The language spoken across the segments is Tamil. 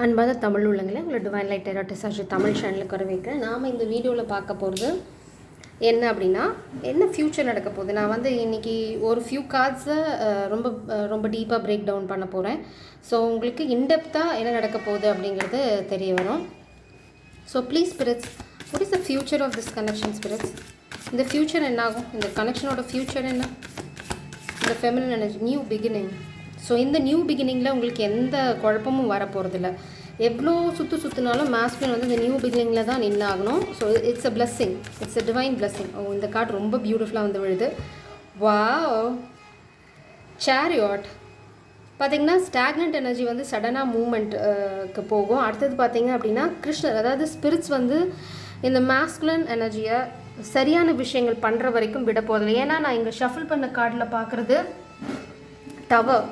அன்பான தமிழ் உள்ளங்களே, உங்களை டிவைன் லைட் டேரோ டெசாஜி தமிழ் சேனலுக்கு வரவேற்கிறேன். நாம் இந்த வீடியோவில் பார்க்க போகிறது என்ன அப்படின்னா, என்ன ஃப்யூச்சர் நடக்க போகுது. நான் வந்து இன்றைக்கி ஒரு ஃபியூ கார்ட்ஸை ரொம்ப டீப்பாக பிரேக் டவுன் பண்ண போகிறேன். ஸோ உங்களுக்கு இன்டெப்த்தாக என்ன நடக்க போகுது அப்படிங்கிறது தெரிய வரும். So please spirits, what is the future of this connection spirits? இந்த ஃப்யூச்சர் என்ன ஆகும்? இந்த கனெக்ஷனோட ஃப்யூச்சர் என்ன? இந்த feminine energy, new beginning. So இந்த நியூ பிகினிங்கில் உங்களுக்கு எந்த குழப்பமும் வரப்போகிறதில்ல. எவ்வளோ சுற்றுனாலும் மாஸ்குலின் வந்து இந்த நியூ பிகினிங்கில் தான் நின்னாகணும். So it's a blessing, it's a divine blessing. இந்த கார்டு ரொம்ப பியூட்டிஃபுல்லாக வந்து விழுது. Wow, chariot. பார்த்திங்கன்னா ஸ்டாக்னன்ட் எனர்ஜி வந்து சடனாக மூமெண்ட்டுக்கு போகும். அடுத்தது பார்த்திங்க அப்படின்னா கிருஷ்ணர், அதாவது ஸ்பிரிட்ஸ் வந்து இந்த மாஸ்குலின் எனர்ஜியை சரியான விஷயங்கள் பண்ணுற வரைக்கும் விட போதில்லை. ஏன்னா நான் இங்கே ஷஃபிள் பண்ண கார்டில் பார்க்குறது டவர்.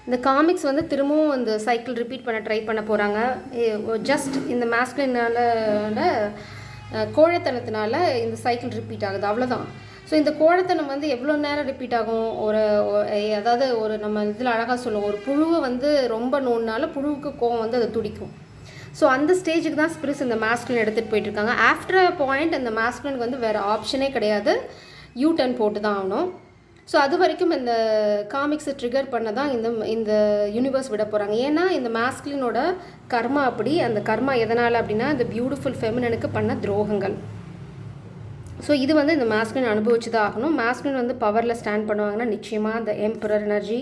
இந்த காமிக்ஸ் வந்து திரும்பவும் அந்த சைக்கிள் ரிப்பீட் பண்ண ட்ரை பண்ண போகிறாங்க. ஜஸ்ட் இந்த மாஸ்குலினால கோழைத்தனத்தினால இந்த சைக்கிள் ரிப்பீட் ஆகுது, அவ்வளோதான். ஸோ இந்த கோழைத்தனம் வந்து எவ்வளோ நேரம் ரிப்பீட் ஆகும்? அதாவது நம்ம இதில் அழகாக சொல்லுவோம், ஒரு புழுவை வந்து ரொம்ப நோண்டினால புழுவுக்கு கோவம் வந்து அது துடிக்கும். ஸோ அந்த ஸ்டேஜுக்கு தான் ஸ்பிரிட்ஸ் இந்த மாஸ்குலின் எடுத்துகிட்டு போயிட்டுருக்காங்க. ஆஃப்டர் அ பாயிண்ட் இந்த மாஸ்குலினுக்கு வந்து வேறு ஆப்ஷனே கிடையாது, யூ டர்ன் போட்டு தான் ஆகணும். ஸோ அது வரைக்கும் இந்த காமிக்ஸை ட்ரிகர் பண்ண தான் இந்த யூனிவர்ஸ் விட போகிறாங்க. ஏன்னா இந்த மாஸ்குலினோட கர்மா அப்படி. அந்த கர்மா எதனால் அப்படின்னா இந்த பியூட்டிஃபுல் ஃபெமினனுக்கு பண்ண துரோகங்கள். ஸோ இது வந்து இந்த மாஸ்குலின் அனுபவிச்சு தான் ஆகணும். மாஸ்குலின் வந்து பவரில் ஸ்டாண்ட் பண்ணுவாங்கன்னா நிச்சயமாக இந்த எம்பரர் எனர்ஜி,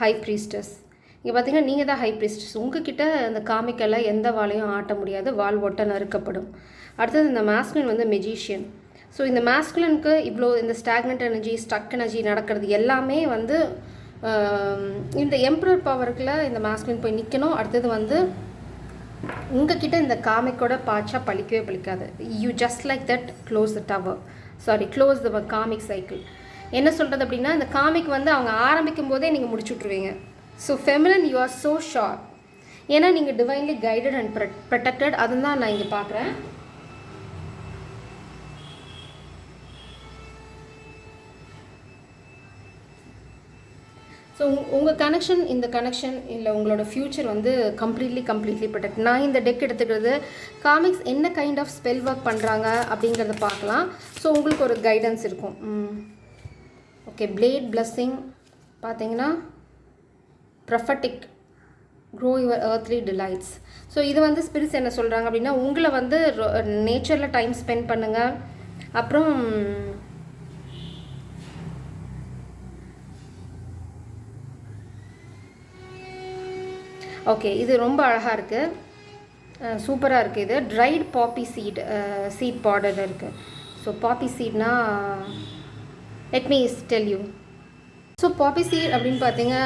ஹை ப்ரீஸ்டஸ். இங்கே பார்த்தீங்கன்னா நீங்கள் தான் ஹை ப்ரீஸ்டஸ். உங்ககிட்ட அந்த காமிக்கெல்லாம் எந்த வாளையும் ஆட்ட முடியாது, வால் ஒட்ட நறுக்கப்படும். அடுத்தது இந்த மாஸ்குலின் வந்து மெஜிஷியன். ஸோ இந்த மாஸ்குலினுக்கு இவ்வளோ இந்த ஸ்டாக்னன்ட் எனர்ஜி, ஸ்டக் எனர்ஜி நடக்கிறது எல்லாமே வந்து இந்த எம்பரர் பவருக்குள்ள இந்த மாஸ்குலின் போய் நிற்கணும். அடுத்தது வந்து உங்ககிட்ட இந்த காமிக்கோட பாய்ச்சா பழிக்கவே பழிக்காது. You just like that close the tower, close the karmic cycle. என்ன சொல்கிறது அப்படின்னா, இந்த காமிக் வந்து அவங்க ஆரம்பிக்கும் போதே நீங்கள் முடிச்சு விட்ருவீங்க. So feminine, you are so sharp. ஏன்னா நீங்கள் டிவைன்லி கைடட் அண்ட் ப்ரொடெக்டட். அதுதான் நான் இங்கே பார்க்குறேன். ஸோ உங்கள் கனெக்ஷன், இந்த கனெக்ஷன் இல்லை உங்களோட ஃப்யூச்சர் வந்து கம்ப்ளீட்லி ப்ரொடெக்ட். நான் இந்த டெக் எடுத்துக்கிறது காமிக்ஸ் என்ன கைண்ட் ஆஃப் ஸ்பெல் ஒர்க் பண்ணுறாங்க அப்படிங்கிறத பார்க்கலாம். ஸோ உங்களுக்கு ஒரு கைடன்ஸ் இருக்கும். ஓகே, பிளேட் பிளஸ்ஸிங் பார்த்தீங்கன்னா prophetic, grow your earthly delights. So இது வந்து ஸ்பிரிட்ஸ் என்ன சொல்கிறாங்க அப்படின்னா, உங்களை வந்து நேச்சரில் டைம் ஸ்பெண்ட் பண்ணுங்கள். அப்புறம் ஓகே, இது ரொம்ப அழகாக இருக்குது, சூப்பராக இருக்குது. இது ட்ரைட் பாப்பி சீட் பார்டர் இருக்குது. ஸோ பாப்பி சீட்னா let me tell you. So poppy seed அப்படின்னு பார்த்தீங்க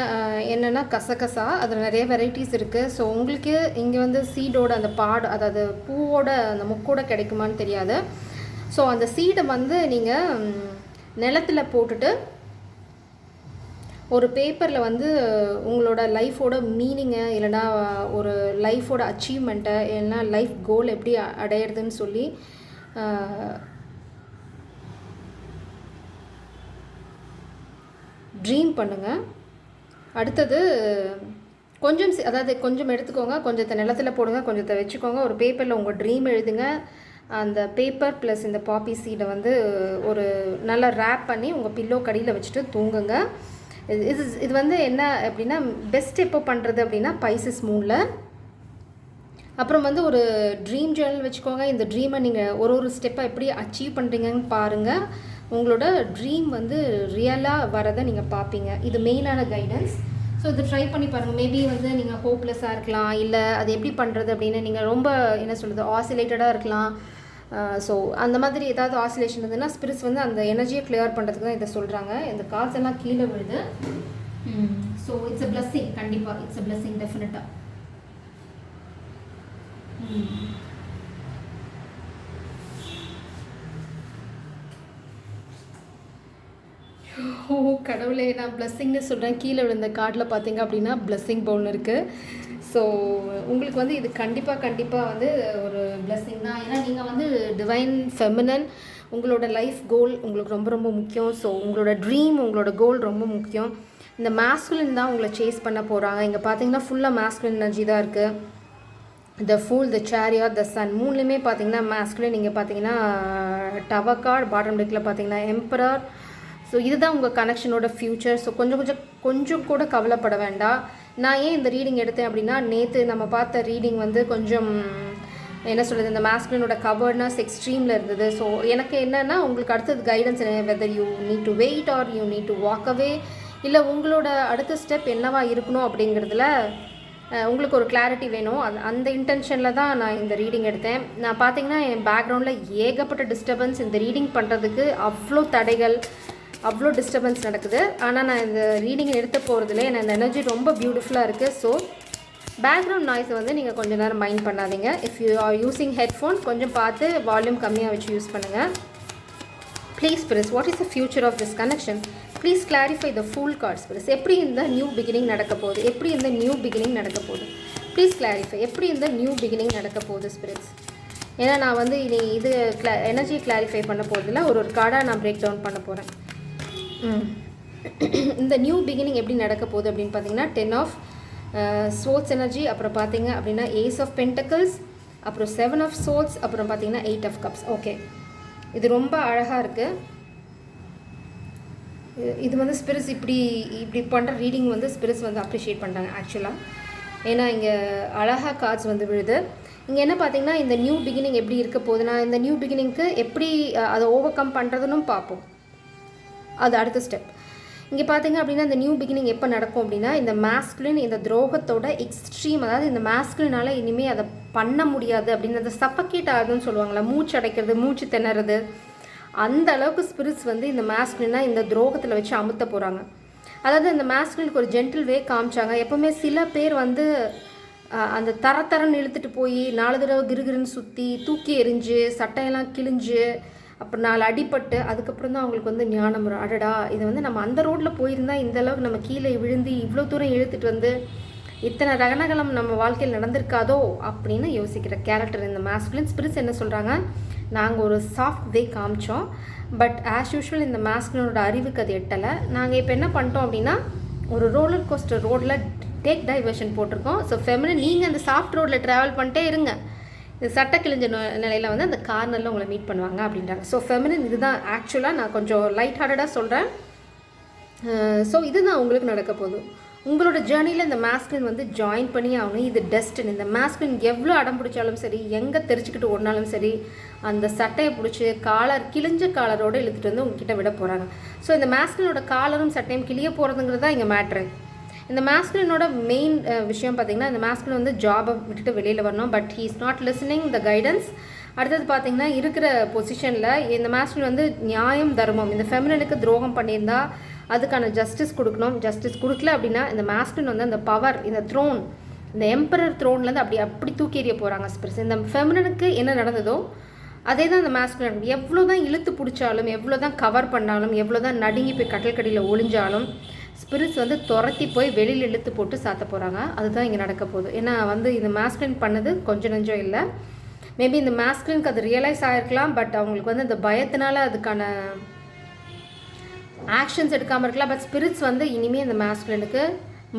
என்னென்னா கசகசா, அதில் நிறைய வெரைட்டிஸ் இருக்குது. ஸோ உங்களுக்கு இங்கே வந்து சீடோட அந்த அதாவது பூவோட அந்த முக்கோட கிடைக்குமான்னு தெரியாது. ஸோ அந்த சீடை வந்து நீங்கள் நிலத்தில் போட்டுட்டு ஒரு பேப்பரில் வந்து உங்களோட லைஃபோட மீனிங்கை, இல்லைனா ஒரு லைஃபோட அச்சீவ்மெண்ட்டை, இல்லைனா லைஃப் கோல் எப்படி அடையிறதுன்னு சொல்லி ட்ரீம் பண்ணுங்கள். அடுத்தது கொஞ்சம் எடுத்துக்கோங்க, கொஞ்சத்தை நிலத்தில் போடுங்க, கொஞ்சத்தை வச்சுக்கோங்க. ஒரு பேப்பரில் உங்கள் ட்ரீம் எழுதுங்க. அந்த பேப்பர் ப்ளஸ் இந்த பாப்பி சீடை வந்து ஒரு நல்லா ரேப் பண்ணி உங்கள் பில்லோ கடியில் வச்சுட்டு தூங்குங்க. இது வந்து என்ன அப்படின்னா, பெஸ்ட் எப்போ பண்ணுறது அப்படின்னா பைசஸ் மூனில். அப்புறம் வந்து ஒரு ட்ரீம் ஜேர்னல் வச்சுக்கோங்க. இந்த ட்ரீமை நீங்கள் ஒரு ஸ்டெப்பை எப்படி அச்சீவ் பண்ணுறீங்கன்னு பாருங்கள். உங்களோட ட்ரீம் வந்து ரியலாக வரதை நீங்கள் பார்ப்பீங்க. இது மெயினான கைடன்ஸ். ஸோ இது ட்ரை பண்ணி பாருங்கள். மேபி வந்து நீங்கள் ஹோப்லெஸ்ஸாக இருக்கலாம், இல்லை அது எப்படி பண்ணுறது அப்படின்னு நீங்கள் ரொம்ப என்ன சொல்கிறது ஆசிலேட்டடாக இருக்கலாம். ஸோ அந்த மாதிரி ஏதாவது ஆசிலேஷன் இருந்ததுன்னா ஸ்பிரிட்ஸ் வந்து அந்த எனர்ஜியை கிளியர் பண்ணுறதுக்கு தான் இதை சொல்கிறாங்க. இந்த கார்ட்ஸ் எல்லாம் கீழே விழுது. ஸோ இட்ஸ் அ பிளஸ்ஸிங், கண்டிப்பாக இட்ஸ் அ பிளஸ்ஸிங், டெஃபினட்டாக. ஓ கடவுளே, நான் பிளஸ்ஸிங்னு சொல்கிறேன். கீழே விழுந்த கார்டில் பார்த்தீங்க அப்படின்னா பிளஸ்ஸிங் பவுல் இருக்குது. ஸோ உங்களுக்கு வந்து இது கண்டிப்பாக வந்து ஒரு பிளஸ்ஸிங் தான். ஏன்னா நீங்கள் வந்து டிவைன் ஃபெமினன், உங்களோட லைஃப் கோல் உங்களுக்கு ரொம்ப முக்கியம். ஸோ உங்களோட ட்ரீம், உங்களோட கோல் ரொம்ப முக்கியம். இந்த மாஸ்குலின் தான் உங்களை சேஸ் பண்ண போகிறாங்க. இங்கே பார்த்தீங்கன்னா ஃபுல்லாக மாஸ்குலின் எனர்ஜி தான் இருக்குது. The fool, the chariot, the sun மூணுலேயுமே பார்த்தீங்கன்னா மாஸ்குலின். நீங்கள் பார்த்தீங்கன்னா டவர் கார்டு, பாட்டம் டெக்கில் பார்த்தீங்கன்னா எம்பரர். ஸோ இதுதான் உங்கள் கனெக்ஷனோட ஃப்யூச்சர். ஸோ கொஞ்சம் கூட கவலைப்பட வேண்டாம். நான் ஏன் இந்த ரீடிங் எடுத்தேன் அப்படின்னா, நேற்று நம்ம பார்த்த ரீடிங் வந்து கொஞ்சம் என்ன சொல்கிறது, இந்த மாஸ்குலினோட கவர்னஸ் எக்ஸ்ட்ரீமில் இருந்தது. ஸோ எனக்கு என்னென்னா, உங்களுக்கு அடுத்தது guidance whether you need to wait or you need to walk away, இல்லை உங்களோட அடுத்த ஸ்டெப் என்னவா இருக்கணும் அப்படிங்கிறதுல உங்களுக்கு ஒரு கிளாரிட்டி வேணும். அந்த இன்டென்ஷனில் தான் நான் இந்த ரீடிங் எடுத்தேன். நான் பார்த்தீங்கன்னா என் பேக்ரவுண்டில் ஏகப்பட்ட டிஸ்டர்பன்ஸ், இந்த ரீடிங் பண்ணுறதுக்கு அவ்வளோ தடைகள், அவ்வளோ டிஸ்டர்பன்ஸ் நடக்குது. ஆனால் நான் இந்த ரீடிங் எடுத்த போகிறதுல எனக்கு இந்த எனர்ஜி ரொம்ப பியூட்டிஃபுல்லாக இருக்குது. ஸோ பேக்ரவுண்ட் நாய்ஸை வந்து நீங்கள் கொஞ்சம் நேரம் மைண்ட் பண்ணாதீங்க. If you are using headphone கொஞ்சம் பார்த்து வால்யூம் கம்மியாக வச்சு யூஸ் பண்ணுங்கள். Please spirits, what is the future of this connection? Please clarify the full card spirits. எப்படி இந்த நியூ பிகினிங் நடக்க போகுது? எப்படி இந்த நியூ பிகினிங் நடக்க போகுது? ப்ளீஸ் கிளாரிஃபை, எப்படி இந்த நியூ பிகினிங் நடக்க போகுது ஸ்பிரிட்ஸ்? ஏன்னா நான் வந்து இனி இது எனர்ஜி கிளாரிஃபை பண்ண போகிறதுல ஒரு கார்டாக நான் பிரேக் டவுன் பண்ண போகிறேன். இந்த நியூ பிகினிங் எப்படி நடக்க போகுது அப்படின்னு பார்த்தீங்கன்னா 10 ஆஃப் ஸ்வோர்ட்ஸ் எனர்ஜி, அப்புறம் பார்த்தீங்க அப்படின்னா ஏஸ் ஆஃப் பென்டக்கிள்ஸ், அப்புறம் 7 ஆஃப் சோர்ட்ஸ், அப்புறம் பார்த்தீங்கன்னா 8 ஆஃப் கப்ஸ். ஓகே, இது ரொம்ப அழகாக இருக்குது. இது வந்து ஸ்பிரிட்ஸ் இப்படி பண்ணுற ரீடிங் வந்து ஸ்பிரிட்ஸ் வந்து அப்ரிஷியேட் பண்ணுறாங்க ஆக்சுவலாக. ஏன்னா இங்கே அழகாக கார்ட்ஸ் வந்து விழுது. இங்கே என்ன பார்த்தீங்கன்னா, இந்த நியூ பிகினிங் எப்படி இருக்க போகுதுன்னா, இந்த நியூ பிகினிங்க்கு எப்படி அதை ஓவர் கம் பண்ணுறதுன்னு பார்ப்போம். அது அடுத்த ஸ்டெப். இங்கே பார்த்தீங்க அப்படின்னா, இந்த நியூ பிகினிங் எப்போ நடக்கும் அப்படின்னா, இந்த மாஸ்குலின் இந்த துரோகத்தோட எக்ஸ்ட்ரீம், அதாவது இந்த மாஸ்குலினால் இனிமேல் அதை பண்ண முடியாது அப்படின்னு அந்த சஃபக்கேட் ஆகுதுன்னு சொல்லுவாங்களா, மூச்சு அடைக்கிறது, மூச்சு திணறது, அந்த அளவுக்கு ஸ்பிரிட்ஸ் வந்து இந்த மாஸ்குலினாக இந்த துரோகத்தில் வச்சு அமுத்த போகிறாங்க. அதாவது இந்த மாஸ்குலினுக்கு ஒரு ஜென்டில் வே காமிச்சாங்க. எப்போவுமே சில பேர் வந்து அந்த தரன்னு இழுத்துட்டு போய் 4 தடவை கிருகிருன்னு சுற்றி தூக்கி எறிஞ்சு சட்டையெல்லாம் கிழிஞ்சு அப்புறம் 4 அடிப்பட்டு அதுக்கப்புறம் தான் அவங்களுக்கு வந்து ஞானம் வரும். அடடா, இது வந்து நம்ம அந்த ரோட்டில் போயிருந்தால் இந்த அளவுக்கு நம்ம கீழே விழுந்து இவ்வளோ தூரம் இழுத்துட்டு வந்து இத்தனை ரகணகலம் நம்ம வாழ்க்கையில் நடந்திருக்காதோ அப்படின்னு யோசிக்கிற கேரக்டர் இந்த மாஸ்குலின். ஸ்பிரிட்ஸ் என்ன சொல்கிறாங்க, நாங்கள் ஒரு சாஃப்ட் வே காமிச்சோம், பட் ஆஸ் யூஷுவல் இந்த மாஸ்குலினோட அறிவுக்கு அது எட்டலை. நாங்கள் இப்போ என்ன பண்ணிட்டோம் அப்படின்னா, ஒரு ரோலர் கோஸ்டர் ரோடில் டேக் டைவர்ஷன் போட்டிருக்கோம். ஸோ ஃபெமினின் நீங்கள் அந்த சாஃப்ட் ரோடில் ட்ராவல் பண்ணிட்டே இருங்க, இந்த சட்டை கிழிஞ்ச நிலையில் வந்து அந்த கார்னரில் உங்களை மீட் பண்ணுவாங்க அப்படின்றாங்க. ஸோ ஃபெமினின் இதுதான் ஆக்சுவலாக. நான் கொஞ்சம் லைட் ஹார்ட்டடாக சொல்கிறேன். ஸோ இதுதான் உங்களுக்கு நடக்க போகுது. உங்களோட ஜேர்னியில் இந்த மாஸ்குலின் வந்து ஜாயின் பண்ணி ஆகணும். இது டெஸ்டினி. இந்த மாஸ்குலின் எவ்வளோ அடம் பிடிச்சாலும் சரி, எங்கே தெரிச்சுக்கிட்டு ஓடினாலும் சரி, அந்த சட்டையை பிடிச்சி கிழிஞ்ச காலரோடு இழுத்துட்டு வந்து உங்ககிட்ட விட போகிறாங்க. ஸோ இந்த மாஸ்குலினோட காலரும் சட்டையும் கிளிய போகிறதுங்கிறது தான் இங்கே மேட்ரு. இந்த மாஸ்குலினோட மெயின் விஷயம் பார்த்திங்கன்னா, இந்த மாஸ்குலின் வந்து ஜாபை விட்டுட்டு வெளியில் வரணும், but he is not listening the guidance. அடுத்தது பார்த்திங்கன்னா, இருக்கிற பொசிஷனில் இந்த மாஸ்குலின் வந்து நியாயம் தர்மம், இந்த ஃபெமினினுக்கு துரோகம் பண்ணியிருந்தா அதுக்கான ஜஸ்டிஸ் கொடுக்கணும். ஜஸ்டிஸ் கொடுக்கல அப்படின்னா இந்த மாஸ்குலின் வந்து அந்த பவர், இந்த த்ரோன், இந்த எம்பரர் த்ரோன்லேருந்து அப்படி தூக்கி எறிய போகிறாங்க ஸ்பிரிட்ஸ். இந்த ஃபெமினினுக்கு என்ன நடந்ததோ அதே தான் இந்த மாஸ்குலின் நடக்குது. எவ்வளோ தான் இழுத்து பிடிச்சாலும், எவ்வளோ தான் கவர் பண்ணாலும், எவ்வளோ தான் நடுங்கி போய் கட்டல் கடியில் ஒளிஞ்சாலும் ஸ்பிரிட்ஸ் வந்து துரத்தி போய் வெளியில் இழுத்து போட்டு சாத்த போகிறாங்க. அதுதான் இங்கே நடக்க போகுது. ஏன்னா வந்து இந்த மாஸ்குலின் பண்ணது கொஞ்சம் நெஞ்சம் இல்லை. மேபி இந்த மாஸ்குலினுக்கு அது ரியலைஸ் ஆகிருக்கலாம், பட் அவங்களுக்கு வந்து இந்த பயத்தினால அதுக்கான ஆக்ஷன்ஸ் எடுக்காமல் இருக்கலாம். பட் ஸ்பிரிட்ஸ் வந்து இனிமேல் இந்த மாஸ்குலினுக்கு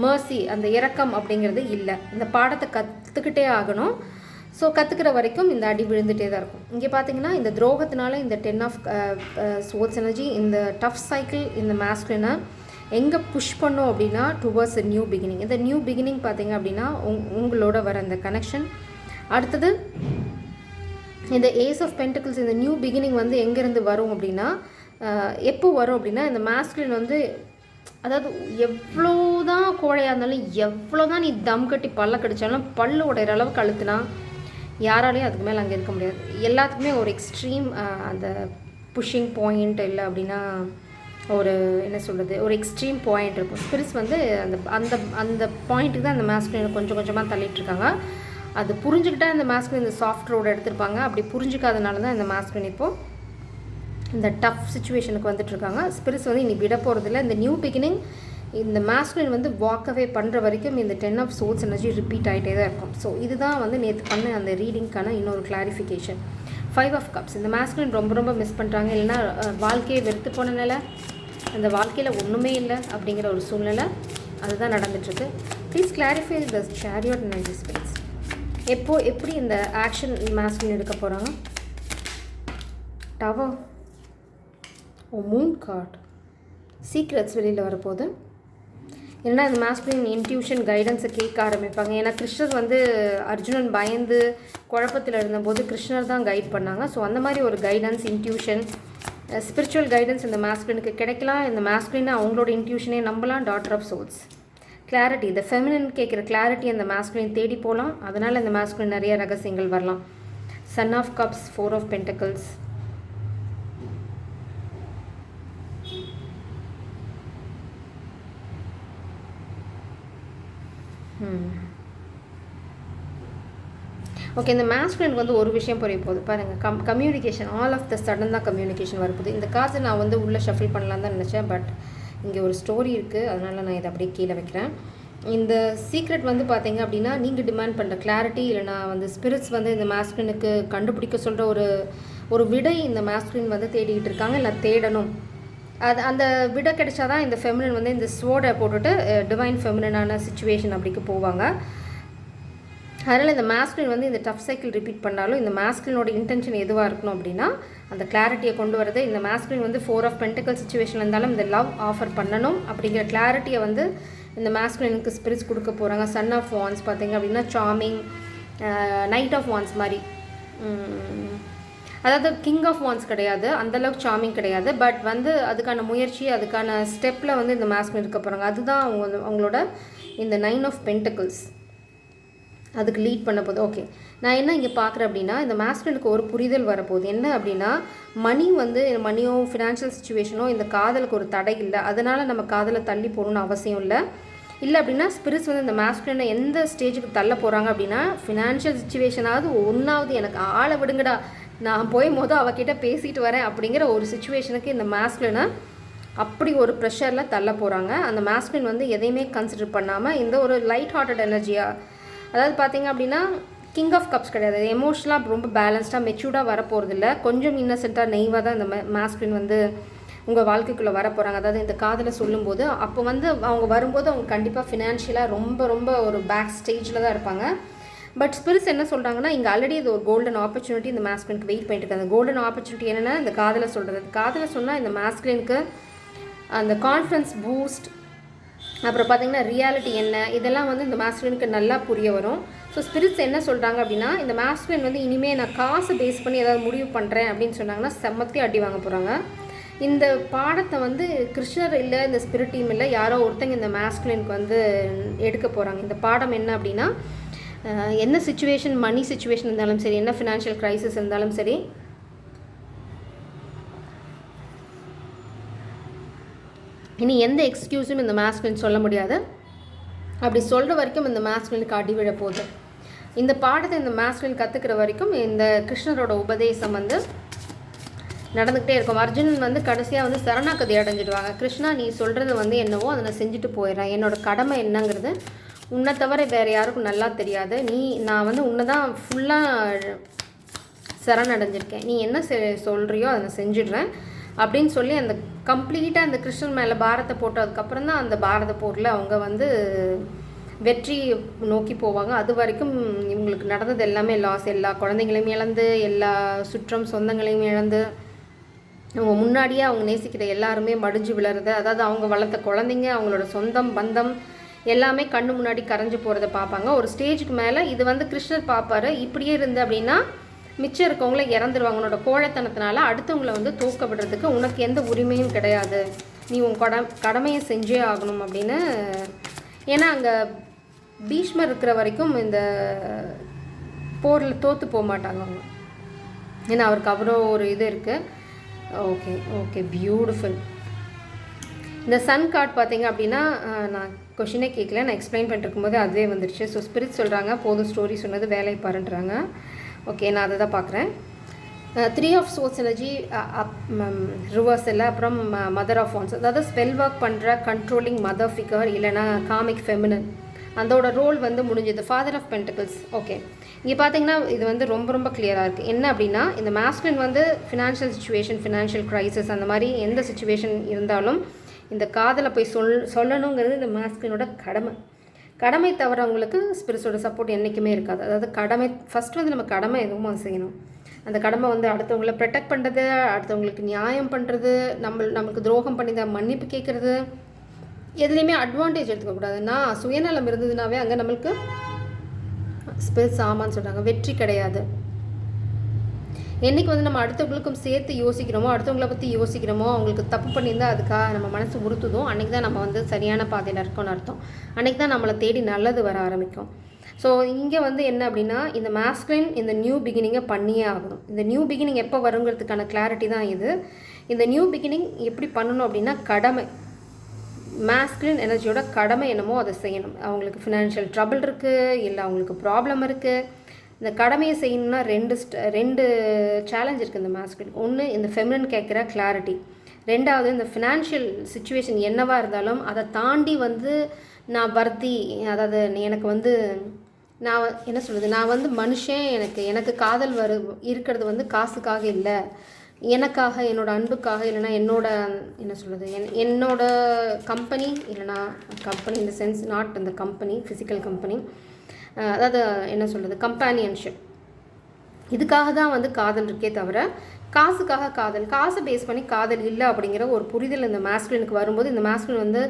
மர்சி, அந்த இரக்கம் அப்படிங்கிறது இல்லை. இந்த பாடத்தை கற்றுக்கிட்டே ஆகணும். ஸோ கற்றுக்கிற வரைக்கும் இந்த அடி விழுந்துகிட்டே தான் இருக்கும். இங்கே பார்த்தீங்கன்னா, இந்த துரோகத்தினால இந்த 10 ஆஃப் ஸ்வோர்ட்ஸ் எனர்ஜி, இந்த டஃப் சைக்கிள் இந்த மாஸ்குலினை எங்கே புஷ் பண்ணோம் அப்படின்னா டுவர்ட்ஸ் நியூ பிகினிங். இந்த நியூ பிகினிங் பார்த்தீங்க அப்படின்னா உங்களோட வர அந்த கனெக்ஷன். அடுத்தது இந்த ஏஸ் ஆஃப் பென்டக்கிள்ஸ், இந்த நியூ பிகினிங் வந்து எங்கேருந்து வரும் அப்படின்னா, எப்போ வரும் அப்படின்னா, இந்த மாஸ்குலின் வந்து அதாவது எவ்வளோ தான் கோழையாக இருந்தாலும், எவ்வளோ தான் நீ தம் கட்டி பல்ல கடித்தாலும், பல்லு உடையிற அளவுக்கு அழுத்துனா யாராலையும் அதுக்கு மேலே அங்கே இருக்க முடியாது. எல்லாத்துக்குமே ஒரு எக்ஸ்ட்ரீம் அந்த புஷிங் பாயிண்ட் இல்லை அப்படின்னா ஒரு என்ன சொல்கிறது, ஒரு எக்ஸ்ட்ரீம் பாயிண்ட் இருக்கும். ஸ்பிரிட்ஸ் வந்து அந்த அந்த அந்த பாயிண்ட்டுக்கு தான் அந்த மாஸ்குலினை கொஞ்சம் கொஞ்சமாக தள்ளிட்டுருக்காங்க. அது புரிஞ்சுக்கிட்டா இந்த மாஸ்குலின் இந்த சாஃப்ட் ரோடு எடுத்திருப்பாங்க. அப்படி புரிஞ்சிக்காதனால தான் இந்த மாஸ்குலின் இப்போது இந்த டஃப் சுச்சுவேஷனுக்கு வந்துட்டுருக்காங்க. ஸ்பிரிட்ஸ் வந்து இனி விட போகிறதில்ல. இந்த நியூ பிகினிங் இந்த மாஸ்குலின் வந்து வாக்கவே பண்ணுற வரைக்கும் இந்த 10 ஆஃப் சோர்ட்ஸ் எனர்ஜி ரிப்பீட் ஆகிட்டே தான் இருக்கும். ஸோ இதுதான் வந்து நேற்று பண்ண அந்த ரீடிங்க்கான இன்னொரு கிளாரிஃபிகேஷன். 5 ஆஃப் கப்ஸ், இந்த மாஸ்குலின் ரொம்ப ரொம்ப மிஸ் பண்ணுறாங்க. இல்லைன்னா வாழ்க்கையை வெறுத்து போன நிலை, அந்த வாழ்க்கையில் ஒன்றுமே இல்லை அப்படிங்கிற ஒரு சூழ்நிலை, அதுதான் நடந்துட்டுருக்கு. Please clarify the chariot energy spirits. எப்படி இந்த ஆக்ஷன் மாஸ்குலின் எடுக்க போகிறாங்க? டவர், மூன் கார்ட், சீக்ரெட்ஸ் வெளியில் வரப்போகுது. ஏன்னா இந்த மாஸ்குலின் இன்ட்யூஷன் கைடன்ஸை கேட்க ஆரம்பிப்பாங்க. ஏன்னா கிருஷ்ணர் வந்து அர்ஜுனன் பயந்து குழப்பத்தில் இருந்தபோது கிருஷ்ணர் தான் கைட் பண்ணாங்க. ஸோ அந்த மாதிரி ஒரு கைடன்ஸ், இன்ட்யூஷன், ஸ்பிரிச்சுவல் கைடன்ஸ் இந்த மாஸ்குலினுக்கு கிடைக்கலாம். இந்த மாஸ்குலினை அவங்களோட இன்ட்யூஷனே நம்பலாம். டாட்டர் ஆஃப் சோல்ஸ், கிளாரிட்டி, இந்த ஃபெமினின் கேட்குற கிளாரிட்டி அந்த மாஸ்குலின் தேடி போகலாம். அதனால் இந்த மாஸ்குலின் நிறைய ரகசியங்கள் வரலாம். Son of cups, 4 of pentacles, okay. இந்த மாஸ்குலினுக்கு வந்து ஒரு விஷயம் புரிய போகுது பாருங்கள். Communication, all of the sudden தான் கம்யூனிகேஷன் வரப்போகுது. இந்த காசை நான் வந்து உள்ளே ஷஃபில் பண்ணலான்னு தான் நினச்சேன். பட் இங்கே ஒரு ஸ்டோரி இருக்குது, அதனால் நான் இதை அப்படியே கீழே வைக்கிறேன். இந்த சீக்ரெட் வந்து பார்த்தீங்க அப்படின்னா நீங்கள் டிமாண்ட் பண்ணுற கிளாரிட்டி, இல்லைனா வந்து ஸ்பிரிட்ஸ் வந்து இந்த மாஸ்குலினுக்கு கண்டுபிடிக்க சொல்கிற ஒரு விடை இந்த மாஸ்குலின் வந்து தேடிக்கிட்டு இருக்காங்க, இல்லை தேடணும். அந்த விடை கிடைச்சாதான் இந்த ஃபெமினின் வந்து இந்த ஸ்வோர்டை போட்டுட்டு டிவைன் ஃபெமினான சிச்சுவேஷன் அப்படிக்கு போவாங்க. அதனால் இந்த மாஸ்குலின் வந்து இந்த டஃப் சைக்கிள் ரிப்பீட் பண்ணாலும் இந்த மாஸ்குலினோட இன்டென்ஷன் எதுவாக இருக்கணும் அப்படின்னா அந்த கிளாரிட்டியை கொண்டு வரது. இந்த மாஸ்குலின் வந்து 4 ஆஃப் பென்டக்கிள் சிச்சுவேஷன் இருந்தாலும் இந்த லவ் ஆஃபர் பண்ணணும் அப்படிங்கிற கிளாரிட்டியை வந்து இந்த மாஸ்குலினுக்கு ஸ்பிரிட்ஸ் கொடுக்க போகிறாங்க. சன் ஆஃப் வான்ஸ் பார்த்தீங்க அப்படின்னா சார்மிங், நைட் ஆஃப் வான்ஸ் மாதிரி, அதாவது கிங் ஆஃப் வான்ஸ் கிடையாது, அந்தளவுக்கு சார்மிங் கிடையாது. பட் வந்து அதுக்கான முயற்சி, அதுக்கான ஸ்டெப்பில் வந்து இந்த மாஸ்குலின் இருக்க போகிறாங்க. அதுதான் அவங்களோட இந்த 9 ஆஃப் பென்டக்கிள்ஸ் அதுக்கு லீட் பண்ண போகுது. ஓகே, நான் என்ன இங்கே பார்க்குறேன் அப்படின்னா இந்த மாஸ்குலினுக்கு ஒரு புரிதல் வரப்போகுது. என்ன அப்படின்னா மணியோ ஃபினான்ஷியல் சுச்சுவேஷனோ இந்த காதலுக்கு ஒரு தடை இல்லை. அதனால் நம்ம காதலை தள்ளி போகணுன்னு அவசியம் இல்லை அப்படின்னா ஸ்பிரிட்ஸ் வந்து இந்த மாஸ்குலினை எந்த ஸ்டேஜுக்கு தள்ள போகிறாங்க அப்படின்னா ஃபினான்ஷியல் சுச்சுவேஷனாவது ஒன்றாவது எனக்கு ஆளை விடுங்கடா, நான் போகும்போது அவகிட்ட பேசிட்டு வரேன் அப்படிங்கிற ஒரு சுச்சுவேஷனுக்கு இந்த மாஸ்குலினை அப்படி ஒரு ப்ரெஷரில் தள்ள போகிறாங்க. அந்த மாஸ்குலின் வந்து எதையுமே கன்சிடர் பண்ணாமல் இந்த ஒரு லைட் ஹார்ட்டட் எனர்ஜியாக, அதாவது பார்த்தீங்க அப்படின்னா கிங் ஆஃப் கப்ஸ் கிடையாது, எமோஷனலாக ரொம்ப பேலன்ஸ்டாக மெச்சூர்டாக வரப்போகிறதில்ல, கொஞ்சம் இன்னசென்ட்டாக நெய்வாக தான் இந்த மாஸ்குலின் வந்து உங்கள் வாழ்க்கைக்குள்ளே வர போகிறாங்க. அதாவது இந்த காதலை சொல்லும்போது அப்போ வந்து அவங்க வரும்போது அவங்க கண்டிப்பாக ஃபினான்ஷியலாக ரொம்ப ஒரு பேக் ஸ்டேஜில் தான் இருப்பாங்க. பட் ஸ்பிரிட்ஸ் என்ன சொல்கிறாங்கன்னா இங்கே ஆல்ரெடி இது ஒரு கோல்டன் ஆப்பர்ச்சுனிட்டி இந்த மாஸ்குலினுக்கு வெயிட் பண்ணிட்டு இருக்காங்க. அந்த கோல்டன் ஆப்பர்ச்சுனிட்டி என்னென்னா இந்த காதலை சொல்கிறது. காதலை சொன்னால் இந்த மாஸ்குலினுக்கு அந்த கான்ஃபிடன்ஸ் பூஸ்ட், அப்புறம் பார்த்திங்கன்னா ரியாலிட்டி என்ன, இதெல்லாம் வந்து இந்த மாஸ்குலினுக்கு நல்லா புரிய வரும். ஸோ ஸ்பிரிட்ஸ் என்ன சொல்கிறாங்க அப்படின்னா இந்த மாஸ்குலின் வந்து இனிமேல் நான் காசை பேஸ் பண்ணி ஏதாவது முடிவு பண்ணுறேன் அப்படின்னு சொன்னாங்கன்னா செம்மத்தி அடி வாங்க போகிறாங்க. இந்த பாடத்தை வந்து கிருஷ்ணர் இல்லை, இந்த ஸ்பிரிட் டீம் இல்லை, யாரோ ஒருத்தங்க இந்த மாஸ்குலினுக்கு வந்து எடுக்க போகிறாங்க. இந்த பாடம் என்ன அப்படின்னா என்ன சுச்சுவேஷன், மணி சுச்சுவேஷன் இருந்தாலும் சரி, என்ன ஃபினான்ஷியல் க்ரைசிஸ் இருந்தாலும் சரி, இனி எந்த எக்ஸ்கியூஸும் இந்த மாஸ்குலின் சொல்ல முடியாது. அப்படி சொல்கிற வரைக்கும் இந்த மாஸ்குலினுக்கு அடி விழ போகுது. இந்த பாடத்தை இந்த மாஸ்குலின் கற்றுக்கிற வரைக்கும் இந்த கிருஷ்ணரோட உபதேசம் வந்து நடந்துக்கிட்டே இருக்கும். அர்ஜுனன் வந்து கடைசியாக வந்து சரணாகதி அடைஞ்சிடுவாங்க. கிருஷ்ணா நீ சொல்கிறது வந்து என்னவோ அதை நான் செஞ்சுட்டு போயிடுறேன், என்னோட கடமை என்னங்கிறது உன்னை தவிர வேறு யாருக்கும் நல்லா தெரியாது, நான் வந்து உன்னை தான் ஃபுல்லாக சரணடைஞ்சிருக்கேன், நீ என்ன சொல்கிறியோ அதை நான் செஞ்சிடுறேன் அப்படின்னு சொல்லி அந்த கம்ப்ளீட்டாக அந்த கிருஷ்ணன் மேலே பாரத்தை போட்டதுக்கப்புறம் தான் அந்த பாரத போரில் அவங்க வந்து வெற்றி நோக்கி போவாங்க. அது வரைக்கும் இவங்களுக்கு நடந்தது எல்லாமே லாஸ், எல்லா குழந்தைங்களையும் இழந்து, எல்லா சுற்றம் சொந்தங்களையும் இழந்து, அவங்க முன்னாடியே அவங்க நேசிக்கிற எல்லாருமே மடிஞ்சு விழுறது, அதாவது அவங்க வளர்த்த குழந்தைங்க, அவங்களோட சொந்தம் பந்தம் எல்லாமே கண்ணு முன்னாடி கரைஞ்சி போகிறத பார்ப்பாங்க. ஒரு ஸ்டேஜுக்கு மேலே இது வந்து கிருஷ்ணர் பார்ப்பார், இப்படியே இருந்து அப்படின்னா மிச்சம் இருக்கவங்கள இறந்துருவாங்க, உன்னோட கோழைத்தனத்தினால அடுத்தவங்களை வந்து தூக்க விடுறதுக்கு உனக்கு எந்த உரிமையும் கிடையாது, நீ உன் கடமையை செஞ்சே ஆகணும் அப்படின்னு. ஏன்னா அங்கே பீஷ்மர் இருக்கிற வரைக்கும் இந்த போரில் தோற்று போக மாட்டாங்க அவங்க, ஏன்னா அவருக்கு அவ்வளோ ஒரு இது இருக்குது. Okay beautiful. இந்த சன் கார்ட் பார்த்தீங்க அப்படின்னா நான் கொஷினே கேட்கல, நான் எக்ஸ்பிளைன் பண்ணிருக்கும்போது அதுவே வந்துடுச்சு. ஸோ ஸ்பிரிட் சொல்கிறாங்க போதும் ஸ்டோரி சொன்னது, வேலை பாருன்றாங்க. ஓகே, நான் அதை தான் பார்க்குறேன். 3 ஆஃப் சோல்ஸ் எனர்ஜி ரிவர்ஸில், அப்புறம் மதர் ஆஃப் வான்ஸ், அதாவது ஸ்பெல் ஒர்க் பண்ணுற கண்ட்ரோலிங் மதர் ஃபிகர் இல்லைனா காமிக் ஃபெமினன், அதோட ரோல் வந்து முடிஞ்சது. Father of pentacles. ஓகே, இங்கே பார்த்தீங்கன்னா இது வந்து ரொம்ப கிளியராக இருக்குது. என்ன அப்படின்னா இந்த மாஸ்குலின் வந்து ஃபினான்ஷியல் சுச்சுவேஷன், ஃபினான்ஷியல் க்ரைசிஸ் அந்த மாதிரி எந்த சுச்சுவேஷன் இருந்தாலும் இந்த காதலை போய் சொல்லணுங்கிறது இந்த மாஸ்குலினோட கடமை தவறவங்களுக்கு ஸ்பிரிட்ஸோட சப்போர்ட் என்றைக்குமே இருக்காது. அதாவது கடமை ஃபஸ்ட்டு வந்து நம்ம கடமை எதுவும் செய்யணும். அந்த கடமை வந்து அடுத்தவங்கள ப்ரொடெக்ட் பண்ணுறது, அடுத்தவங்களுக்கு நியாயம் பண்ணுறது, நமக்கு துரோகம் பண்ணி தான் மன்னிப்பு கேட்குறது, எதுலேயுமே அட்வான்டேஜ் எடுத்துக்கக்கூடாது. நான் சுயநலம் இருந்ததுனாவே அங்கே நம்மளுக்கு ஸ்பிரிட்ஸ் ஆமான்னு சொல்கிறாங்க, வெற்றி கிடையாது. என்றைக்கு வந்து நம்ம அடுத்தவங்களுக்கும் சேர்த்து யோசிக்கிறோமோ, அடுத்தவங்களை பற்றி யோசிக்கிறோமோ, அவங்களுக்கு தப்பு பண்ணியிருந்தால் அதுக்காக நம்ம மனசு உறுத்துதோ, அன்றைக்கி தான் நம்ம வந்து சரியான பாதையில் இருக்கோம்னு அர்த்தம். அன்றைக்கி தான் நம்மளை தேடி நல்லது வர ஆரம்பிக்கும். ஸோ இங்கே வந்து என்ன அப்படின்னா, இந்த மாஸ்குலின் இந்த நியூ பிகினிங்கை பண்ணியே ஆகணும். இந்த நியூ பிகினிங் எப்போ வருங்கிறதுக்கான கிளாரிட்டி தான் இது. இந்த நியூ பிகினிங் எப்படி பண்ணணும் அப்படின்னா, கடமை, மாஸ்குலின் எனர்ஜியோட கடமை என்னமோ அதை செய்யணும். அவங்களுக்கு ஃபினான்ஷியல் ட்ரபிள் இருக்குது, இல்லை அவங்களுக்கு ப்ராப்ளம் இருக்குது, இந்த கடமையை செய்யணும்னா ரெண்டு சேலஞ்ச் இருக்குது இந்த மாஸ்குலின். ஒன்று இந்த ஃபெமினின் கேட்குற கிளாரிட்டி, ரெண்டாவது இந்த ஃபினான்ஷியல் சுச்சுவேஷன் என்னவாக இருந்தாலும் அதை தாண்டி வந்து நான் வர்த்தி, அதாவது எனக்கு வந்து நான் என்ன சொல்கிறது, நான் வந்து மனுஷன், எனக்கு காதல் இருக்கிறது வந்து காசுக்காக இல்லை, எனக்காக, என்னோடய அன்புக்காக, இல்லைனா என்னோட என்ன சொல்கிறது, என்னோட கம்பெனி, இல்லைனா கம்பெனி இந்த சென்ஸ் நாட் இந்த கம்பெனி ஃபிசிக்கல் கம்பெனி, அதாவது என்ன சொல்கிறது கம்பானியன்ஷிப், இதுக்காக தான் வந்து காதல் இருக்கே தவிர காசுக்காக காதல், காசை பேஸ் பண்ணி காதல் இல்லை அப்படிங்கிற ஒரு புரிதல் இந்த மாஸ்குலினுக்கு வரும்போது இந்த மாஸ்குலின் வந்து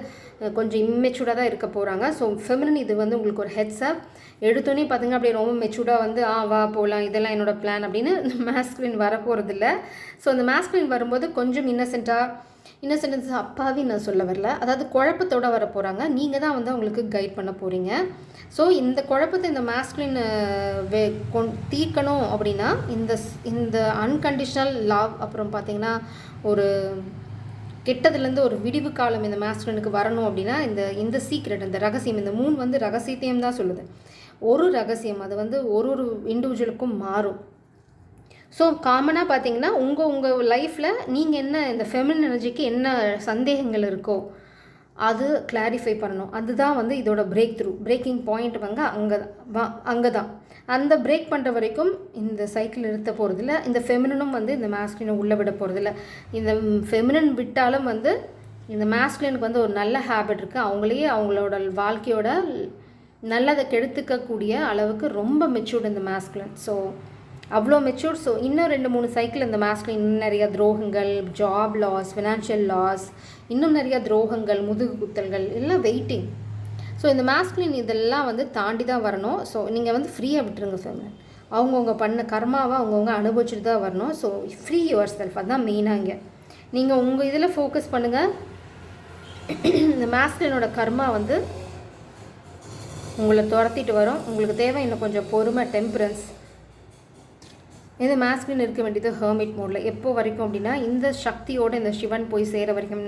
கொஞ்சம் இம்மெச்சூர்டாக தான் இருக்க போகிறாங்க. ஸோ ஃபெமினின் இது வந்து உங்களுக்கு ஒரு ஹெட்ஸ்அப். எடுத்தோன்னே பார்த்திங்கன்னா அப்படியே ரொம்ப மெச்சூர்டாக வந்து வா போகலாம், இதெல்லாம் என்னோடய பிளான் அப்படின்னு இந்த மாஸ்குலின் வரப்போகிறதில்ல. ஸோ இந்த மாஸ்குலின் வரும்போது கொஞ்சம் இன்னசென்ஸ் அப்பாவி நான் சொல்ல வரல, அதாவது குழப்பத்தோடு வர போகிறாங்க. நீங்கள் தான் வந்து அவங்களுக்கு கைட் பண்ண போகிறீங்க. ஸோ இந்த குழப்பத்தை இந்த மாஸ்குலின் தீர்க்கணும் அப்படின்னா இந்த அன்கண்டிஷனல் லவ், அப்புறம் பார்த்திங்கன்னா ஒரு கெட்டதுலேருந்து ஒரு விடிவு காலம் இந்த மாஸ்குலினுக்கு வரணும் அப்படின்னா இந்த சீக்ரெட், இந்த ரகசியம், இந்த மூணு வந்து ரகசியத்தையும் தான் சொல்லுது. ஒரு ரகசியம் அது வந்து ஒரு இண்டிவிஜுவலுக்கும் மாறும். ஸோ காமனாக பார்த்தீங்கன்னா உங்கள் லைஃப்பில் நீங்கள் என்ன இந்த ஃபெமினின் எனர்ஜிக்கு என்ன சந்தேகங்கள் இருக்கோ அது கிளாரிஃபை பண்ணணும். அதுதான் வந்து இதோட பிரேக்கிங் பாயிண்ட் வந்து அங்கே தான். அந்த பிரேக் பண்ணுற வரைக்கும் இந்த சைக்கிள் நிறுத்த போகிறதில்ல. இந்த ஃபெமினனும் வந்து இந்த மாஸ்குலினை உள்ளே விட போகிறதில்ல. இந்த ஃபெமினன் விட்டாலும் வந்து இந்த மாஸ்குலினுக்கு வந்து ஒரு நல்ல ஹேபிட் இருக்குது. அவங்களையே அவங்களோட வாழ்க்கையோட நல்லதை கெடுத்துக்கக்கூடிய அளவுக்கு ரொம்ப மெச்சூர்டு இந்த மாஸ்குலின். ஸோ அவ்வளோ மெச்சூர். ஸோ இன்னும் 2-3 சைக்கிள் இந்த மாஸ்குலின் இன்னும் நிறையா துரோகங்கள், ஜாப் லாஸ், ஃபினான்ஷியல் லாஸ், இன்னும் நிறையா துரோகங்கள், முதுகு குத்தல்கள் எல்லாம் வெயிட்டிங். ஸோ இந்த மாஸ்குலின் இதெல்லாம் வந்து தாண்டி தான் வரணும். ஸோ நீங்கள் வந்து ஃப்ரீயாக விட்டுருங்க ஃபெமினின். அவங்கவுங்க பண்ண கர்மாவை அவங்கவுங்க அனுபவிச்சுட்டு தான் வரணும். ஸோ ஃப்ரீ யுவர் செல்ஃப், அதுதான் மெயினாக இங்கே. நீங்கள் உங்கள் இதில் ஃபோக்கஸ் பண்ணுங்கள். இந்த மாஸ்குலினோட கர்மா வந்து உங்களை துரத்திட்டு வரும். உங்களுக்கு தேவை இன்னும் கொஞ்சம் பொறுமை, டெம்பரன்ஸ். இந்த மாஸ்குலின் இருக்க வேண்டியது ஹெர்மிட் மோடில். எப்போ வரைக்கும் அப்படின்னா இந்த சக்தியோடு இந்த சிவன் போய் சேர வரைக்கும்.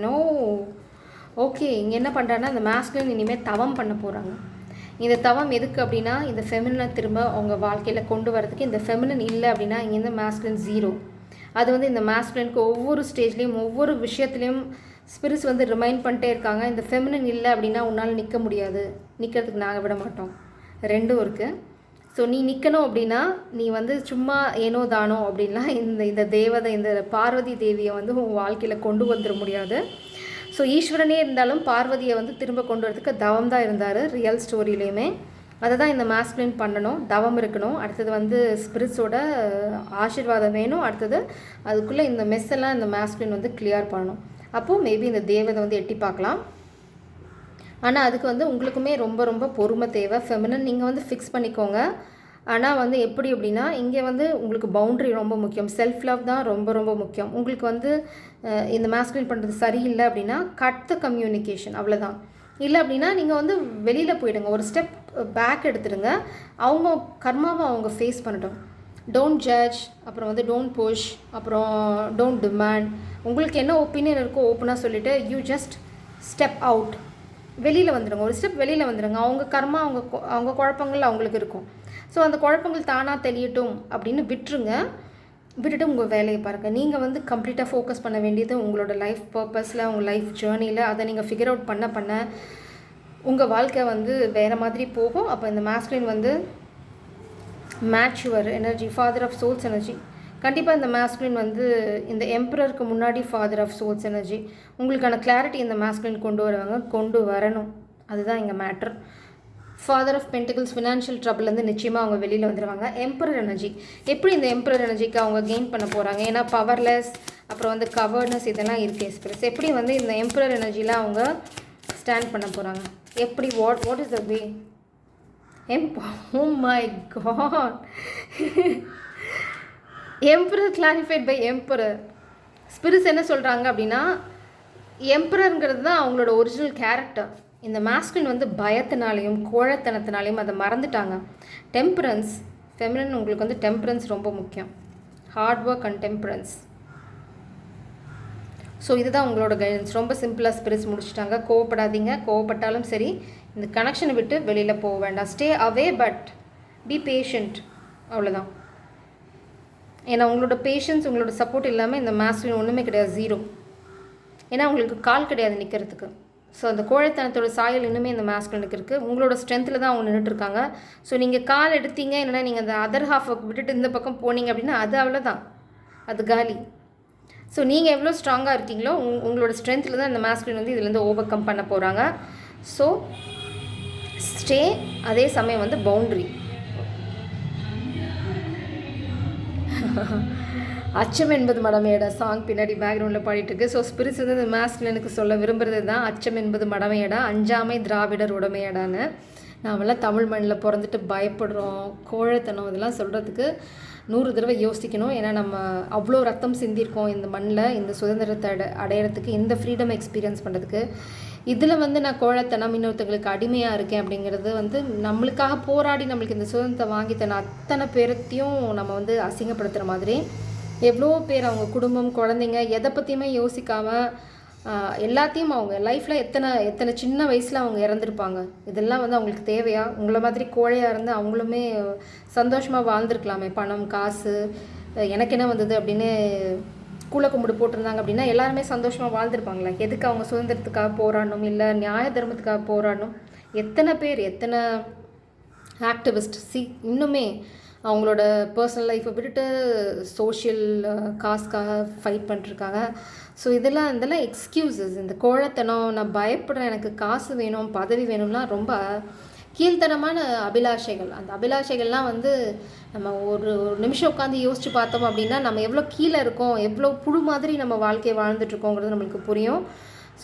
ஓகே, இங்கே என்ன பண்ணுறாங்கன்னா இந்த மாஸ்குலின் இனிமேல் தவம் பண்ண போகிறாங்க. இந்த தவம் எதுக்கு அப்படின்னா இந்த ஃபெமினினை திரும்ப அவங்க வாழ்க்கையில் கொண்டு வரதுக்கு. இந்த ஃபெமினின் இல்லை அப்படின்னா இங்கேருந்து மாஸ்குலின் ஜீரோ. அது வந்து இந்த மாஸ்குலினுக்கு ஒவ்வொரு ஸ்டேஜ்லேயும் ஒவ்வொரு விஷயத்துலேயும் ஸ்பிரிட்ஸ் வந்து ரிமைண்ட் பண்ணிட்டே இருக்காங்க. இந்த ஃபெமினின் இல்லை அப்படின்னா உன்னால் நிற்க முடியாது, நிற்கிறதுக்கு நாங்கள் விட மாட்டோம். ரெண்டும் இருக்குது. ஸோ நீ நிற்கணும் அப்படின்னா நீ வந்து சும்மா ஏனோ தானோ அப்படின்லாம் இந்த தேவதை, இந்த பார்வதி தேவியை வந்து உன் வாழ்க்கையில் கொண்டு வந்துட முடியாது. ஸோ ஈஸ்வரனே இருந்தாலும் பார்வதியை வந்து திரும்ப கொண்டு வரதுக்கு தவம் தான் இருந்தார் ரியல் ஸ்டோரியிலையுமே. அதை தான் இந்த மாஸ்குலின் பண்ணணும். தவம் இருக்கணும். அடுத்தது வந்து ஸ்பிரிட்ஸோட ஆசீர்வாதம் வேணும். அடுத்தது அதுக்குள்ளே இந்த மெஸ்ஸெல்லாம் இந்த மாஸ்குலின் வந்து கிளியர் பண்ணணும். அப்போது மேபி இந்த தேவதை வந்து எட்டி பார்க்கலாம். ஆனால் அதுக்கு வந்து உங்களுக்குமே ரொம்ப ரொம்ப பொறுமை தேவை. ஃபெமினின் நீங்கள் வந்து ஃபிக்ஸ் பண்ணிக்கோங்க. ஆனால் வந்து எப்படி அப்படின்னா இங்கே வந்து உங்களுக்கு பவுண்ட்ரி ரொம்ப முக்கியம். செல்ஃப் லவ் தான் ரொம்ப ரொம்ப முக்கியம். உங்களுக்கு வந்து இந்த மாஸ்குலின் பண்ணுறது சரியில்லை அப்படின்னா கட் த கம்யூனிகேஷன், அவ்வளோதான். இல்லை அப்படின்னா நீங்கள் வந்து வெளியில் போயிடுங்க, ஒரு ஸ்டெப் பேக் எடுத்துடுங்க. அவங்க கர்மாவை அவங்க ஃபேஸ் பண்ணட்டும். டோன்ட் ஜட்ஜ், அப்புறம் வந்து டோன்ட் புஷ், அப்புறம் டோன்ட் டிமாண்ட். உங்களுக்கு என்ன ஒப்பீனியன் இருக்கோ ஓப்பனாக சொல்லிவிட்டு யூ ஜஸ்ட் ஸ்டெப் அவுட், வெளியில் வந்துடுங்க. ஒரு ஸ்டெப் வெளியில் வந்துடுங்க. அவங்க கர்மா, அவங்க குழப்பங்கள் அவங்களுக்கு இருக்கும். ஸோ அந்த குழப்பங்கள் தானாக தெரியட்டும் அப்படின்னு விட்டுட்டு உங்கள் வேலையை பாருங்கள். நீங்கள் வந்து கம்ப்ளீட்டாக ஃபோக்கஸ் பண்ண வேண்டியது உங்களோட லைஃப் பர்பஸில், உங்கள் லைஃப் ஜேர்னியில். அதை நீங்கள் ஃபிகர் அவுட் பண்ண உங்கள் வாழ்க்கை வந்து வேறு மாதிரி போகும். அப்போ இந்த மாஸ்குலின் வந்து match your energy, father of souls energy. கண்டிப்பாக இந்த மாஸ்குலின் வந்து இந்த எம்பரருக்கு முன்னாடி ஃபாதர் ஆஃப் சோல்ஸ் எனர்ஜி. உங்களுக்கான கிளாரிட்டி இந்த மாஸ்குலின் கொண்டு வரணும். அதுதான் இங்கே matter. Father of pentacles financial ட்ரபிள்லேருந்து நிச்சயமாக அவங்க வெளியில் வந்துடுவாங்க. எம்பரர் எனர்ஜி, எப்படி இந்த எம்பரர் எனர்ஜிக்கு அவங்க கெயின் பண்ண போகிறாங்க? ஏன்னா பவர்லெஸ், அப்புறம் வந்து கவர்னஸ், இதெல்லாம் இருக்குது எக்ஸ்பிரஸ். எப்படி வந்து இந்த எம்பரர் எனர்ஜியில் அவங்க ஸ்டாண்ட் பண்ண போகிறாங்க? எப்படி what is the way? Oh my god. Emperor clarified by emperor. Spirits என்ன சொல்கிறாங்க அப்படின்னா, எம்பரருங்கிறது தான் அவங்களோட ஒரிஜினல் கேரக்டர். இந்த மாஸ்குலின் வந்து பயத்தினாலையும் கோழத்தனத்தினாலையும் அதை மறந்துட்டாங்க. டெம்பரன்ஸ், ஃபெமினின் உங்களுக்கு வந்து டெம்பரன்ஸ் ரொம்ப முக்கியம். Hard work and temperance. So இதுதான் உங்களோட கைடன்ஸ். ரொம்ப சிம்பிளாக ஸ்பிரிட்ஸ் முடிச்சுட்டாங்க. கோவப்படாதீங்க, கோவப்பட்டாலும் சரி இந்த கனெக்ஷனை விட்டு வெளியில் போக வேண்டாம். Stay away but B patient, அவ்வளோதான். ஏன்னா உங்களோட பேஷன்ஸ், உங்களோட சப்போர்ட் இல்லாமல் இந்த மாஸ்குலின் ஒன்றுமே கிடையாது, ஜீரோ. ஏன்னா உங்களுக்கு கால் கிடையாது நிற்கிறதுக்கு. ஸோ அந்த கோழைத்தனத்தோட சாயல் இன்னுமே இந்த மாஸ்குலினுக்கு இருக்குது. உங்களோட ஸ்ட்ரென்த்தில் தான் அவங்க நின்றுட்டுருக்காங்க. ஸோ நீங்கள் கால் எடுத்தீங்க, என்னென்னா நீங்கள் அந்த அதர் ஹாஃபை விட்டுட்டு இந்த பக்கம் போனீங்க அப்படின்னா அது அவ்வளோதான், அது காலி. ஸோ நீங்கள் எவ்வளோ ஸ்ட்ராங்காக இருக்கீங்களோ உங்களோட ஸ்ட்ரென்த்தில் தான் இந்த மாஸ்குலின் வந்து இதுலேருந்து ஓவர் கம் பண்ண போகிறாங்க. ஸோ ஸ்டே, அதே சமயம் வந்து பவுண்ட்ரி. அச்சம் என்பது மடமையட சாங் பின்னாடி பேக்ரவுண்டில் பாடிட்டுருக்கு. ஸோ ஸ்பிரிட்ஸ் வந்து இந்த மாஸ்குலினுக்கு சொல்ல விரும்புகிறது தான் அச்சம் என்பது மடமையடா, அஞ்சாமை திராவிடர் உடமையடான்னு. நாமெல்லாம் தமிழ் மண்ணில் பிறந்துட்டு பயப்படுறோம், கோழைத்தனம் இதெல்லாம் சொல்கிறதுக்கு 100 தடவை யோசிக்கணும். ஏன்னா நம்ம அவ்வளோ ரத்தம் சிந்திருக்கோம் இந்த மண்ணில், இந்த சுதந்திரத்தை அடையிறதுக்கு, இந்த ஃப்ரீடம் எக்ஸ்பீரியன்ஸ் பண்ணுறதுக்கு. இதில் வந்து நான் கோழைத்தனம், இன்னொருத்தங்களுக்கு அடிமையாக இருக்கேன் அப்படிங்கிறது வந்து நம்மளுக்காக போராடி நம்மளுக்கு இந்த சுதந்திரத்தை வாங்கி தன அத்தனை பேரத்தையும் நம்ம வந்து அசிங்கப்படுத்துகிற மாதிரி. எவ்வளோ பேர் அவங்க குடும்பம், குழந்தைங்க எதை பற்றியுமே யோசிக்காமல் எல்லாத்தையும் அவங்க லைஃப்பில் எத்தனை சின்ன வயசில் அவங்க இறந்துருப்பாங்க. இதெல்லாம் வந்து அவங்களுக்கு தேவையா? உங்களை மாதிரி கோழையாக இருந்து அவங்களுமே சந்தோஷமாக வாழ்ந்துருக்கலாமே. பணம், காசு, எனக்கு என்ன வந்தது அப்படின்னு கூலை கும்பிடு போட்டிருந்தாங்க அப்படின்னா எல்லாருமே சந்தோஷமாக வாழ்ந்துருப்பாங்களே. எதுக்கு அவங்க சுதந்திரத்துக்காக போராடணும், இல்லை நியாய தர்மத்துக்காக போராடணும்? எத்தனை பேர், எத்தனை ஆக்டிவிஸ்ட் இன்னுமே அவங்களோட பர்சனல் லைஃப்பை விட்டுட்டு சோஷியல் காஸ்க்காக ஃபைட் பண்ணிட்டுருக்காங்க. ஸோ இதெல்லாம் எக்ஸ்கியூசஸ். இந்த கோழைத்தனம், நான் பயப்படுறேன், எனக்கு காசு வேணும், பதவி வேணும்லாம் ரொம்ப கீழ்த்தனமான அபிலாஷைகள். அந்த அபிலாஷைகள்லாம் வந்து நம்ம ஒரு நிமிஷம் உட்காந்து யோசித்து பார்த்தோம் அப்படின்னா நம்ம எவ்வளோ கீழே இருக்கோம், எவ்வளோ புழு மாதிரி நம்ம வாழ்க்கையை வாழ்ந்துட்டுருக்கோங்கிறது நம்மளுக்கு புரியும்.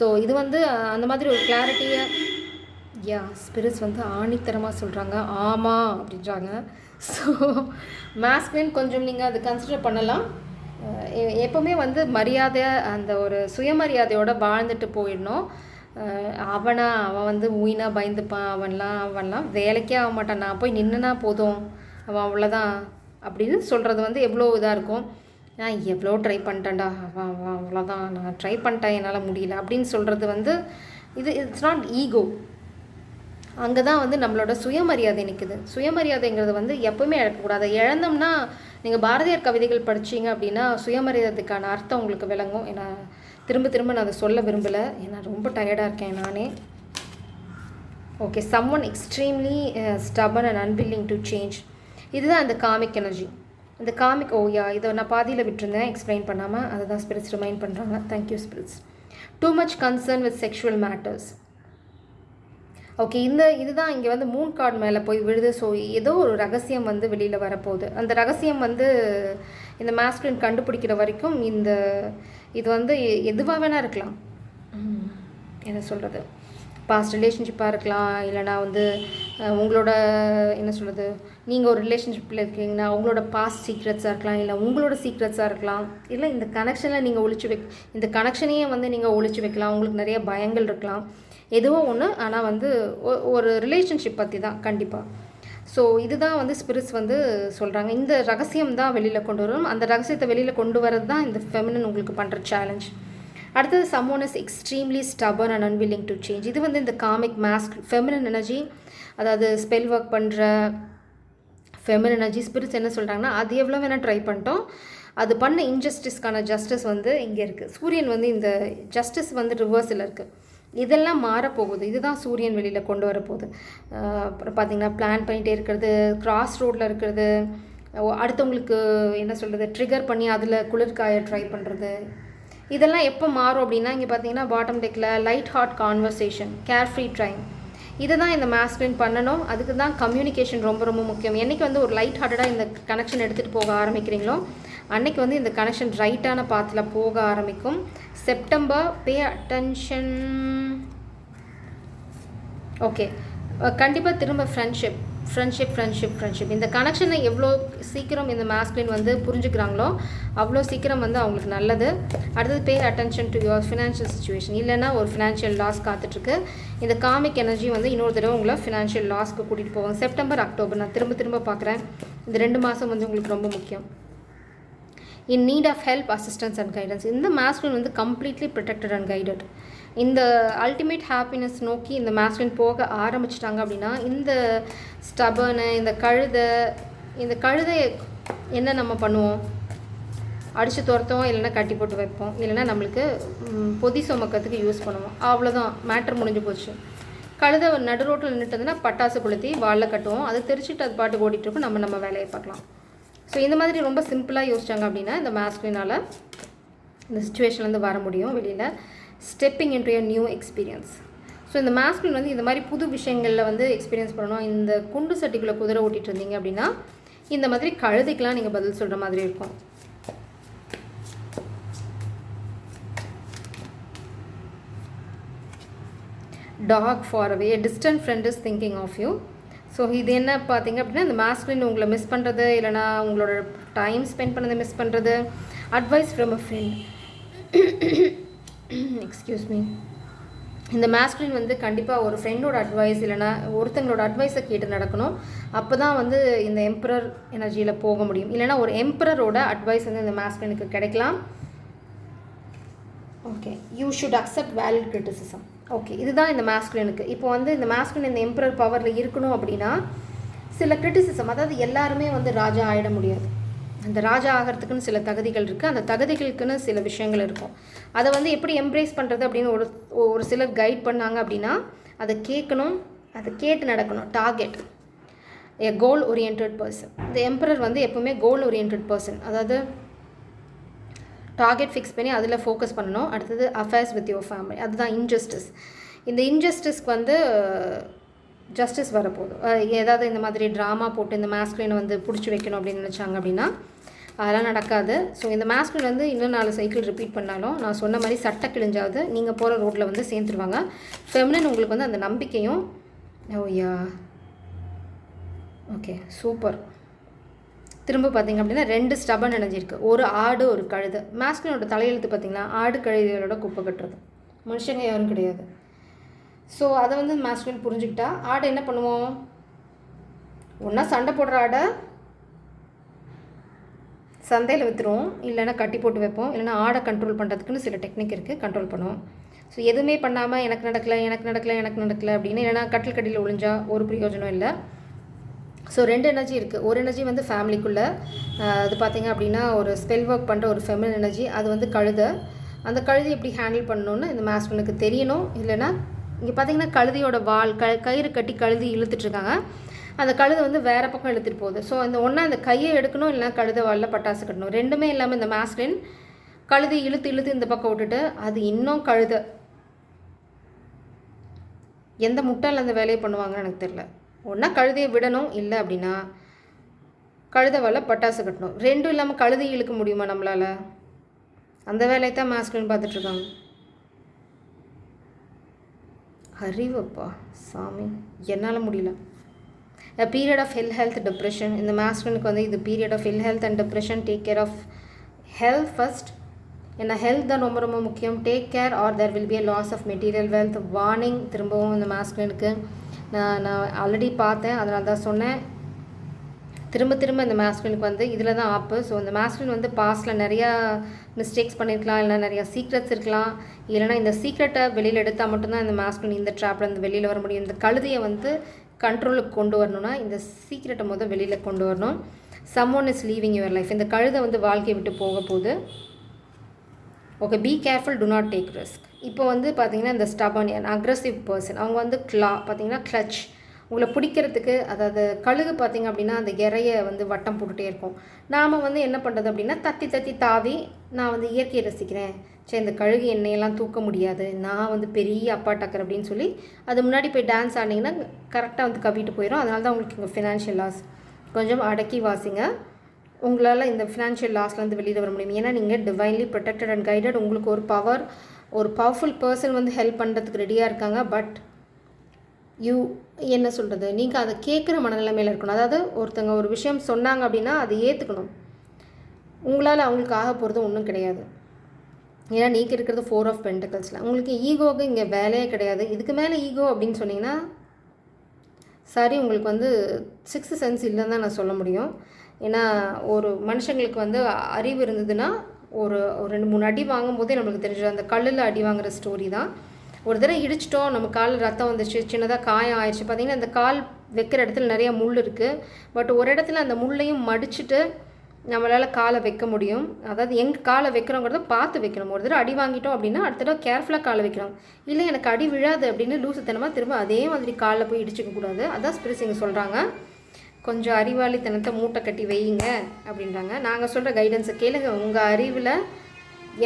ஸோ இது வந்து அந்த மாதிரி ஒரு கிளாரிட்டியை ஸ்பிரிட்ஸ் வந்து ஆணித்தரமாக சொல்கிறாங்க, ஆமாம் அப்படின்றாங்க. ஸோ மாஸ்குலின் கொஞ்சம் நீங்கள் அது கன்சிடர் பண்ணலாம். எப்போவுமே வந்து மரியாதை, அந்த ஒரு சுயமரியாதையோடு வாழ்ந்துட்டு போயிடணும். அவன் வந்து உயினாக பயந்துப்பான், அவன்லாம் வேலைக்கே ஆக மாட்டான், நான் போய் நின்றுனா போதும், அவன் அவ்வளோதான் அப்படின்னு சொல்கிறது வந்து எவ்வளோ இதாக இருக்கும். நான் எவ்வளோ ட்ரை பண்ணிட்டேன்டா, அவன் அவ்வளோதான், நான் ட்ரை பண்ணிட்டேன், என்னால் முடியல அப்படின்னு சொல்கிறது வந்து இட்ஸ் நாட் ஈகோ. அங்கே தான் வந்து நம்மளோட சுயமரியாதை நிற்குது. சுயமரியாதைங்கிறது வந்து எப்போவுமே இழக்கக்கூடாது. இழந்தோம்னா நீங்கள் பாரதியார் கவிதைகள் படிச்சிங்க அப்படின்னா சுயமரியாதைக்கான அர்த்தம் உங்களுக்கு விளங்கும். ஏன்னா திரும்ப நான் அதை சொல்ல விரும்பலை, ஏன்னா ரொம்ப டயர்டாக இருக்கேன் நானே. Okay, someone extremely stubborn and unwilling to change. இதுதான் இந்த காமிக் எனர்ஜி. இந்த காமிக் இதை நான் பாதியில் விட்டுருந்தேன் எக்ஸ்பிளைன் பண்ணாமல், அதை தான் ஸ்பிரிட்ஸ் ரிமைண்ட் பண்ணுறாங்க. Thank you spirits. Too much concern with sexual matters. Okay, இதுதான் இங்கே வந்து மூன் கார்டு மேலே போய் விழுது. ஸோ ஏதோ ஒரு ரகசியம் வந்து வெளியில் வரப்போகுது. அந்த ரகசியம் வந்து இந்த மாஸ்குலின் கண்டுபிடிக்கிற வரைக்கும் இது வந்து எதுவாக வேணால் இருக்கலாம். என்ன சொல்கிறது, பாஸ்ட் ரிலேஷன்ஷிப்பாக இருக்கலாம், இல்லைனா வந்து உங்களோட என்ன சொல்கிறது, நீங்கள் ஒரு ரிலேஷன்ஷிப்பில் இருக்கீங்கன்னா உங்களோட பாஸ்ட் சீக்ரெட்ஸாக இருக்கலாம், இல்லை உங்களோட சீக்ரெட்ஸாக இருக்கலாம், இல்லை இந்த கனெக்ஷனில் நீங்கள் இந்த கனெக்ஷனையே வந்து நீங்கள் ஒழிச்சு வைக்கலாம். உங்களுக்கு நிறைய பயங்கள் இருக்கலாம், எதுவோ ஒன்று. ஆனால் வந்து ஒரு ரிலேஷன்ஷிப் பற்றி தான் கண்டிப்பாக. ஸோ இதுதான் வந்து ஸ்பிரிட்ஸ் வந்து சொல்கிறாங்க. இந்த ரகசியம் தான் வெளியில் கொண்டு வரும். அந்த ரகசியத்தை வெளியில் கொண்டு வரது தான் இந்த ஃபெமினின் உங்களுக்கு பண்ணுற சேலஞ்ச். அடுத்தது someone is extremely stubborn and unwilling to change. இது வந்து இந்த காமிக் ஃபெமினின் எனர்ஜி, அதாவது ஸ்பெல் ஒர்க் பண்ணுற ஃபெமினின் எனர்ஜி. ஸ்பிரிட்ஸ் என்ன சொல்கிறாங்கன்னா, அது எவ்வளோ வேணால் ட்ரை பண்ணிட்டோம், அது பண்ண இன்ஜஸ்டிஸ்க்கான ஜஸ்டிஸ் வந்து இங்கே இருக்குது. சூரியன் வந்து இந்த ஜஸ்டிஸ் வந்து ரிவர்ஸில் இருக்குது. இதெல்லாம் மாறப்போகுது. இதுதான் சூரியன் வெளியில் கொண்டு வரப்போகுது. அப்புறம் பார்த்திங்கன்னா பிளான் பண்ணிகிட்டே இருக்கிறது, கிராஸ் ரோட்டில் இருக்கிறது, அடுத்தவங்களுக்கு என்ன சொல்கிறது ட்ரிகர் பண்ணி அதில் குளிர்காய ட்ரை பண்ணுறது, இதெல்லாம் எப்போ மாறும் அப்படின்னா இங்கே பார்த்தீங்கன்னா பாட்டம் டெக்கில் light heart conversation, care free time, இதை தான் இந்த மாஸ்குலின் பண்ணணும். அதுக்கு தான் கம்யூனிகேஷன் ரொம்ப ரொம்ப முக்கியம். என்றைக்கு வந்து ஒரு லைட் ஹார்ட்டடாக இந்த கனெக்ஷன் எடுத்துகிட்டு போக ஆரம்பிக்கிறீங்களோ அன்றைக்கி வந்து இந்த கனெக்ஷன் ரைட்டான பாத்தில் போக ஆரம்பிக்கும். September, pay attention. ஓகே, கண்டிப்பாக திரும்ப ஃப்ரெண்ட்ஷிப் இந்த கனெக்ஷனை எவ்வளோ சீக்கிரம் இந்த மாஸ்குலின் வந்து புரிஞ்சுக்கிறாங்களோ அவ்வளோ சீக்கிரம் வந்து அவங்களுக்கு நல்லது. அடுத்தது pay attention to your financial situation. இல்லைன்னா ஒரு ஃபினான்ஷியல் லாஸ் காத்துட்ருக்கு. இந்த காமிக் எனர்ஜி வந்து இன்னொரு தடவை உங்களை ஃபினான்ஷியல் லாஸ்க்கு கூட்டிகிட்டு போவாங்க. செப்டம்பர், அக்டோபர் நான் திரும்ப பார்க்குறேன். இந்த 2 மாதம் வந்து உங்களுக்கு ரொம்ப முக்கியம். In need of help, assistance and guidance. இந்த மாஸ்குலின் வந்து கம்ப்ளீட்லி ப்ரொடெக்டட் அண்ட் கைடட். இந்த அல்டிமேட் ஹாப்பினஸ் நோக்கி இந்த மாஸ்குலின் போக ஆரம்பிச்சிட்டாங்க அப்படின்னா இந்த ஸ்டபர்னு இந்த கழுதை என்ன நம்ம பண்ணுவோம்? அடித்து துரத்துவோம், இல்லைன்னா கட்டி போட்டு வைப்போம், இல்லைன்னா நம்மளுக்கு பொதி சுமக்கிறதுக்கு யூஸ் பண்ணுவோம். அவ்வளோதான், மேட்ரு முடிஞ்சு போச்சு. கழுதை நடு ரோட்டில் நின்றுட்டுதுன்னா பட்டாசு கொளுத்தி வாலில் கட்டுவோம். அதை தெரிச்சுட்டு அது பாட்டு ஓடிட்டுருப்போம், நம்ம வேலையை பார்க்கலாம். ஸோ இந்த மாதிரி ரொம்ப சிம்பிளாக யோசிச்சாங்க அப்படின்னா இந்த மாஸ்குலினால் இந்த சுச்சுவேஷன்லேருந்து வர முடியும் வெளியில். Stepping into a new experience. So இந்த மாஸ்குலின் வந்து இந்த மாதிரி புது விஷயங்களில் வந்து எக்ஸ்பீரியன்ஸ் பண்ணணும். இந்த குண்டு சட்டிக்குள்ளே குதிரை ஓட்டிகிட்டு இருந்தீங்க அப்படின்னா இந்த மாதிரி கழுதைக்கெலாம் நீங்கள் பதில் சொல்கிற மாதிரி இருக்கும். Talk far away, distant friend is thinking of you. So இது என்ன பார்த்தீங்க அப்படின்னா இந்த மாஸ்குலின் உங்களை மிஸ் பண்ணுறது, இல்லைனா உங்களோட டைம் ஸ்பெண்ட் பண்ணதை மிஸ் பண்ணுறது. Advice from a friend. Excuse me. இந்த மாஸ்குலின் வந்து கண்டிப்பாக ஒரு ஃப்ரெண்டோட அட்வைஸ் இல்லைனா ஒருத்தங்களோட அட்வைஸை கேட்டு நடக்கணும். அப்போ தான் வந்து இந்த எம்பரர் எனர்ஜியில் போக முடியும். இல்லைனா ஒரு எம்பரரோட அட்வைஸ் வந்து இந்த மாஸ்குலினுக்கு கிடைக்கலாம். Okay, you should accept valid criticism. Okay, இதுதான் இந்த மாஸ்குலினுக்கு. இப்போ வந்து இந்த மாஸ்குலின் இந்த எம்பரர் பவரில் இருக்கணும் அப்படின்னா சில கிரிட்டிசிசம், அதாவது எல்லாருமே வந்து ராஜா ஆகிட முடியாது. அந்த ராஜா ஆகிறதுக்குன்னு சில தகுதிகள் இருக்குது. அந்த தகுதிகளுக்குன்னு சில விஷயங்கள் இருக்கும். அதை வந்து எப்படி எம்ப்ரேஸ் பண்ணுறது அப்படின்னு ஒரு சிலர் கைட் பண்ணாங்க அப்படின்னா அதை கேட்கணும், அதை கேட்டு நடக்கணும். டார்கெட் ஏ கோல் ஓரியன்ட் பர்சன். இந்த எம்பரர் வந்து எப்போவுமே கோல் ஓரியன்ட் பர்சன், அதாவது டார்கெட் ஃபிக்ஸ் பண்ணி அதில் ஃபோக்கஸ் பண்ணணும். அடுத்தது அஃபேர்ஸ் வித் யுவர் ஃபேமிலி, அதுதான் இன்ஜஸ்டிஸ். இந்த இன்ஜஸ்டிஸ்க்கு வந்து ஜஸ்டிஸ் வரப்போகுது. ஏதாவது இந்த மாதிரி ட்ராமா போட்டு இந்த மாஸ்குலினை வந்து பிடிச்சி வைக்கணும் அப்படின்னு நினச்சாங்க அப்படின்னா அதெல்லாம் நடக்காது. ஸோ இந்த மாஸ்குலின் வந்து இன்னும் 4 சைக்கிள் ரிப்பீட் பண்ணாலும் நான் சொன்ன மாதிரி சட்டை கிழிஞ்சாவது நீங்கள் போகிற ரோட்டில் வந்து சேர்த்துருவாங்க. ஃபெமினின் உங்களுக்கு வந்து அந்த நம்பிக்கையும். ஓயா, ஓகே, சூப்பர். திரும்ப பார்த்திங்க அப்படின்னா 2 ஸ்டபன் இணைஞ்சிருக்கு. ஒரு ஆடு, ஒரு கழுதை. மாஸ்குலினோட தலையெழுத்து பார்த்திங்கன்னா ஆடு கழுதைகளோட குப்பை கட்டுறது, மனுஷங்க யாரும் கிடையாது. ஸோ அதை வந்து மாஸ்குலின் புரிஞ்சுக்கிட்டா ஆடை என்ன பண்ணுவோம்? ஒன்றா சண்டை போடுற ஆடை சந்தையில் விற்றுருவோம், இல்லைன்னா கட்டி போட்டு வைப்போம், இல்லைனா ஆடை கண்ட்ரோல் பண்ணுறதுக்குன்னு சில டெக்னிக் இருக்குது, கண்ட்ரோல் பண்ணுவோம். ஸோ எதுவுமே பண்ணாமல் எனக்கு நடக்கலை அப்படின்னு இல்லைனா கட்டில் ஒழிஞ்சா ஒரு பிரயோஜனம் இல்லை. ஸோ 2 எனர்ஜி இருக்குது. ஒரு எனர்ஜி வந்து ஃபேமிலிக்குள்ளே, அது பார்த்திங்க அப்படின்னா ஒரு ஸ்பெல் ஒர்க் பண்ணுற ஒரு ஃபெமினின் எனர்ஜி. அது வந்து கழுதை. அந்த கழுதை எப்படி ஹேண்டில் பண்ணணுன்னு இந்த மாஸ்குலினுக்கு தெரியணும். இல்லைனா இங்கே பார்த்திங்கன்னா கழுதையோட வால் கயிறு கட்டி கழுதி இழுத்துட்ருக்காங்க. அந்த கழுதை வந்து வேறு பக்கம் இழுத்துட்டு போகுது. ஸோ இந்த ஒன்றா அந்த கையை எடுக்கணும், இல்லைனா கழுதை வாலில் பட்டாசு கட்டணும். ரெண்டுமே இல்லாமல் இந்த மாஸ்குலின் கழுதை இழுத்து இந்த பக்கம் விட்டுட்டு அது இன்னும் கழுதை. எந்த முட்டால் அந்த வேலையை பண்ணுவாங்கன்னு எனக்கு தெரியல. ஒன்றா கழுதையை விடணும், இல்லை அப்படின்னா கழுதை வாலில் பட்டாசு கட்டணும். ரெண்டும் இல்லாமல் கழுதை இழுக்க முடியுமா நம்மளால்? அந்த வேலையை தான் மாஸ்குலின் பார்த்துட்ருக்காங்க. அறிவப்பா சாமி, என்னால் முடியல. A period of ill health, depression. இந்த மாஸ்குலினுக்கு வந்து இது period of ill health and depression. Take care of health first. ஏன்னா ஹெல்த் தான் ரொம்ப ரொம்ப முக்கியம். Take care or there will be a loss of material wealth. Warning திரும்பவும் இந்த மாஸ்குலினுக்கு நான் ஆல்ரெடி பார்த்தேன், அதனால தான் சொன்னேன். திரும்ப இந்த மாஸ்குலினுக்கு வந்து இதில் தான் ஆப்பு. ஸோ இந்த மாஸ்குலின் வந்து பாஸ்ட்டில் நிறையா மிஸ்டேக்ஸ் பண்ணியிருக்கலாம், இல்லைனா நிறையா சீக்ரெட்ஸ் இருக்கலாம், இல்லைனா இந்த சீக்ரெட்டை வெளியில் எடுத்தால் மட்டும்தான் இந்த மாஸ்குலின் இந்த ட்ராப்லேருந்து வெளியில் வர முடியும். இந்த கழுதையை வந்து கண்ட்ரோலுக்கு கொண்டு வரணும்னா இந்த சீக்ரெட்டை வெளியில் கொண்டு வரணும். Someone is leaving your life. இந்த கழுதை வந்து வாழ்க்கையை விட்டு போக போகுது. Okay, be careful, to not take risk. இப்போ வந்து பார்த்திங்கன்னா இந்த ஸ்டபர்ன் அக்ரெசிவ் பர்சன், அவங்க வந்து பார்த்திங்கன்னா கிளச், உங்களை பிடிக்கிறதுக்கு. அதாவது கழுகு பார்த்திங்க அப்படின்னா அந்த இறையை வந்து வட்டம் போட்டுகிட்டே இருக்கும். நாம் வந்து என்ன பண்ணுறது அப்படின்னா தத்தி தத்தி தாவி நான் வந்து இயற்கையை ரசிக்கிறேன், சரி இந்த கழுகு எண்ணெயெல்லாம் தூக்க முடியாது, நான் வந்து பெரிய அப்பா டக்கர் அப்படின்னு சொல்லி அது முன்னாடி போய் டான்ஸ் ஆடினீங்கன்னா கரெக்டாக வந்து கவிட்டு போயிடும். அதனால தான் உங்களுக்கு இங்கே ஃபினான்ஷியல் லாஸ். கொஞ்சம் அடக்கி வாசிங்க, உங்களால் இந்த ஃபினான்ஷியல் லாஸ்லேருந்து வெளியில் வர முடியும். ஏன்னா நீங்கள் டிவைன்லி ப்ரொடெக்டட் அண்ட் கைடட். உங்களுக்கு ஒரு பவர்ஃபுல் பர்சன் வந்து ஹெல்ப் பண்ணுறதுக்கு ரெடியாக இருக்காங்க. பட் என்ன சொல்கிறது, நீங்கள் அதை கேட்குற மனநிலைமையில் இருக்கணும். அதாவது ஒருத்தங்க ஒரு விஷயம் சொன்னாங்க அப்படின்னா அதை ஏற்றுக்கணும். உங்களால் அவங்களுக்கு ஆக போகிறது ஒன்றும் கிடையாது. ஏன்னா நீங்கள் இருக்கிறது 4 ஆஃப் பென்டக்கிள்ஸில். உங்களுக்கு ஈகோவுக்கு இங்கே வேலையே கிடையாது. இதுக்கு மேலே ஈகோ அப்படின்னு சொன்னீங்கன்னா சரி, உங்களுக்கு வந்து 6th சென்ஸ் இல்லைன்னு தான் நான் சொல்ல முடியும். ஏன்னா ஒரு மனுஷங்களுக்கு வந்து அறிவு இருந்ததுன்னா ஒரு 2-3 அடி வாங்கும்போதே நம்மளுக்கு தெரிஞ்சிடும். அந்த கல்லில் அடி வாங்குகிற ஸ்டோரி தான். ஒரு தடவை இடிச்சிட்டோம், நம்ம காலில் ரத்தம் வந்துச்சு, சின்னதாக காயம் ஆயிடுச்சு. பார்த்திங்கன்னா அந்த கால் வைக்கிற இடத்துல நிறையா முள் இருக்குது. பட் ஒரு இடத்துல அந்த முள்ளையும் மடிச்சுட்டு நம்மளால் காலை வைக்க முடியும். அதாவது எங்கே காலை வைக்கிறோங்கிறத பார்த்து வைக்கணும். ஒரு தடவை அடி வாங்கிட்டோம் அப்படின்னா அடுத்த தடவை கேர்ஃபுல்லாக காலை வைக்கணும். இல்லை எனக்கு அடி விழாது அப்படின்னு லூசுத்தனமாக திரும்ப அதே மாதிரி காலில் போய் இடிச்சிக்கக்கூடாது. அதான் ஸ்பிரிட்ஸ் இங்கே சொல்கிறாங்க. கொஞ்சம் அறிவாளித்தனத்தை மூட்டை கட்டி வையுங்க அப்படின்றாங்க. நாங்கள் சொல்கிற கைடன்ஸை கேளுங்க, உங்கள் அறிவில்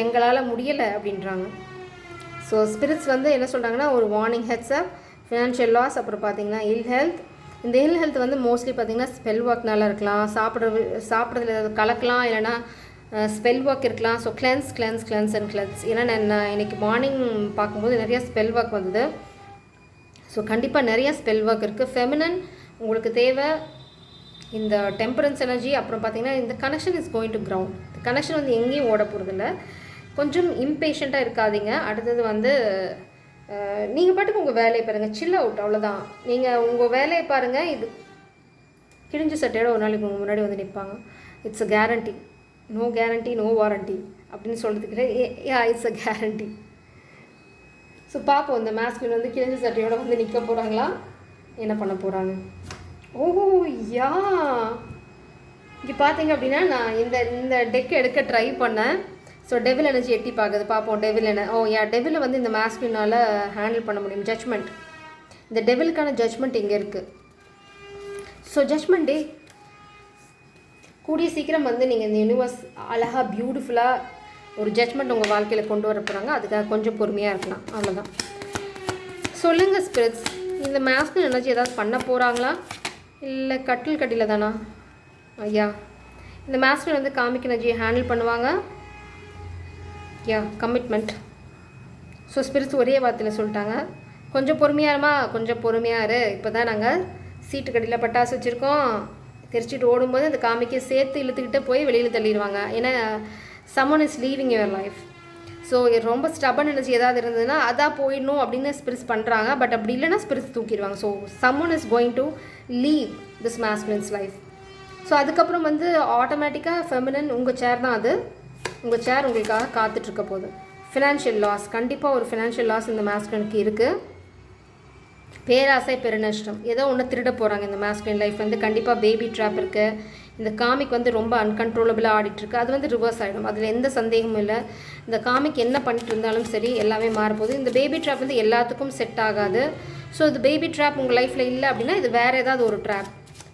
எங்களால் முடியலை அப்படின்றாங்க. ஸோ ஸ்பிரிட்ஸ் வந்து என்ன சொல்கிறாங்கன்னா ஒரு வார்னிங் ஹெட்ஸ்அப், ஃபினான்ஷியல் லாஸ், அப்புறம் பார்த்திங்கன்னா இல் ஹெல்த். இந்த இல் ஹெல்த் வந்து மோஸ்ட்லி பார்த்திங்கன்னா ஸ்பெல் ஒர்க்னால இருக்கலாம், சாப்பிட்றதுல ஏதாவது கலக்கலாம், இல்லைனா ஸ்பெல் ஒர்க் இருக்கலாம். So cleanse. ஏன்னா நான் இன்றைக்கி மார்னிங் பார்க்கும்போது நிறையா ஸ்பெல் ஒர்க் வந்தது. ஸோ கண்டிப்பாக நிறையா ஸ்பெல் ஒர்க் இருக்குது. ஃபெமினன் உங்களுக்கு தேவை. இந்த டெம்பரன்ஸ் எனர்ஜி, அப்புறம் பார்த்திங்கன்னா இந்த connection is going to ground. இந்த கனெக்ஷன் வந்து எங்கேயும் ஓட போகிறதில்ல. கொஞ்சம் இம்பேஷண்ட்டாக இருக்காதீங்க. அடுத்தது வந்து நீங்கள் பாட்டுக்கு உங்கள் வேலையை பாருங்கள், சில் அவுட், அவ்வளோதான். நீங்கள் உங்கள் வேலையை பாருங்கள். இது கிழிஞ்ச சட்டையோட ஒரு நாளைக்கு உங்கள் முன்னாடி வந்து நிற்பாங்க. It's a guarantee, no warranty அப்படின்னு சொல்கிறதுக்கு இட்ஸ் அ கேரண்டி. ஸோ பார்ப்போம், இந்த மாஸ்குலின் வந்து கிழிஞ்ச சட்டையோடு வந்து நிற்க போகிறாங்களா, என்ன பண்ண போகிறாங்க. ஓஹோ யா, இங்கே பார்த்தீங்க அப்படின்னா நான் இந்த டெக் எடுக்க ட்ரை பண்ணேன். ஸோ டெவில் எனர்ஜி எட்டி பார்ப்போம். டெவிலை வந்து இந்த மாஸ்குலினால் ஹேண்டில் பண்ண முடியும். ஜட்ஜ்மெண்ட், இந்த டெவிலுக்கான ஜட்ஜ்மெண்ட் இங்கே இருக்குது. ஸோ ஜட்ஜ்மெண்ட் டே கூடிய சீக்கிரம் வந்து நீங்கள் இந்த யூனிவர்ஸ் அழகாக பியூட்டிஃபுல்லாக ஒரு ஜட்ஜ்மெண்ட் உங்கள் வாழ்க்கையில் கொண்டு வர போகிறாங்க. அதுக்காக கொஞ்சம் பொறுமையாக இருக்கலாம், அவ்வளோதான். சொல்லுங்கள் ஸ்பிரிட்ஸ், இந்த மாஸ்குலின் எனர்ஜி ஏதாவது பண்ண போகிறாங்களா, இல்லை கட்டில் தானா? ஐயா, இந்த மாஸ்குலின் வந்து காமிக் எனர்ஜியை ஹேண்டில் பண்ணுவாங்க. கமிட்மெண்ட். ஸோ ஸ்பிரிட்ஸ் ஒரே வார்த்தையில் சொல்லிட்டாங்க, கொஞ்சம் பொறுமையாக இரு. இப்போ தான் நாங்கள் சீட்டு கடையில் பட்டாசு வச்சுருக்கோம், தெரிச்சிட்டு ஓடும்போது அந்த காமிக்கை சேர்த்து இழுத்துக்கிட்டு போய் வெளியில் தள்ளிடுவாங்க. ஏன்னா someone is leaving your life. So ரொம்ப ஸ்டபன் எனர்ஜி ஏதாவது இருந்ததுன்னா அதான் போயிடணும் அப்படின்னு ஸ்பிரிட்ஸ் பண்ணுறாங்க. பட் அப்படி இல்லைன்னா ஸ்பிரிட்ஸ் தூக்கிடுவாங்க. So someone is going to leave this masculine's life. So அதுக்கப்புறம் வந்து ஆட்டோமேட்டிக்காக ஃபெமினன் உங்கள் சேர் தான், அது உங்கள் சேர் உங்களுக்காக காத்துட்ருக்க போகுது. ஃபினான்ஷியல் லாஸ், கண்டிப்பாக ஒரு ஃபினான்ஷியல் லாஸ் இந்த மாஸ்குலினுக்கு இருக்குது. பேராசை பெருநஷ்டம், ஏதோ ஒன்று திருட போகிறாங்க இந்த மாஸ்குலின் லைஃப் வந்து. கண்டிப்பாக பேபி ட்ராப் இருக்குது. இந்த காமிக் வந்து ரொம்ப அன்கண்ட்ரோலபிளாக ஆடிட்டுருக்கு. அது வந்து ரிவர்ஸ் ஆகிடும், அதில் எந்த சந்தேகமும் இல்லை. இந்த காமிக் என்ன பண்ணிட்டு இருந்தாலும் சரி எல்லாமே மாறப்போகுது. இந்த பேபி ட்ராப் வந்து எல்லாத்துக்கும் செட் ஆகாது. ஸோ இது பேபி ட்ராப் உங்கள் லைஃப்பில் இல்லை அப்படின்னா இது வேறு ஏதாவது ஒரு ட்ராப்.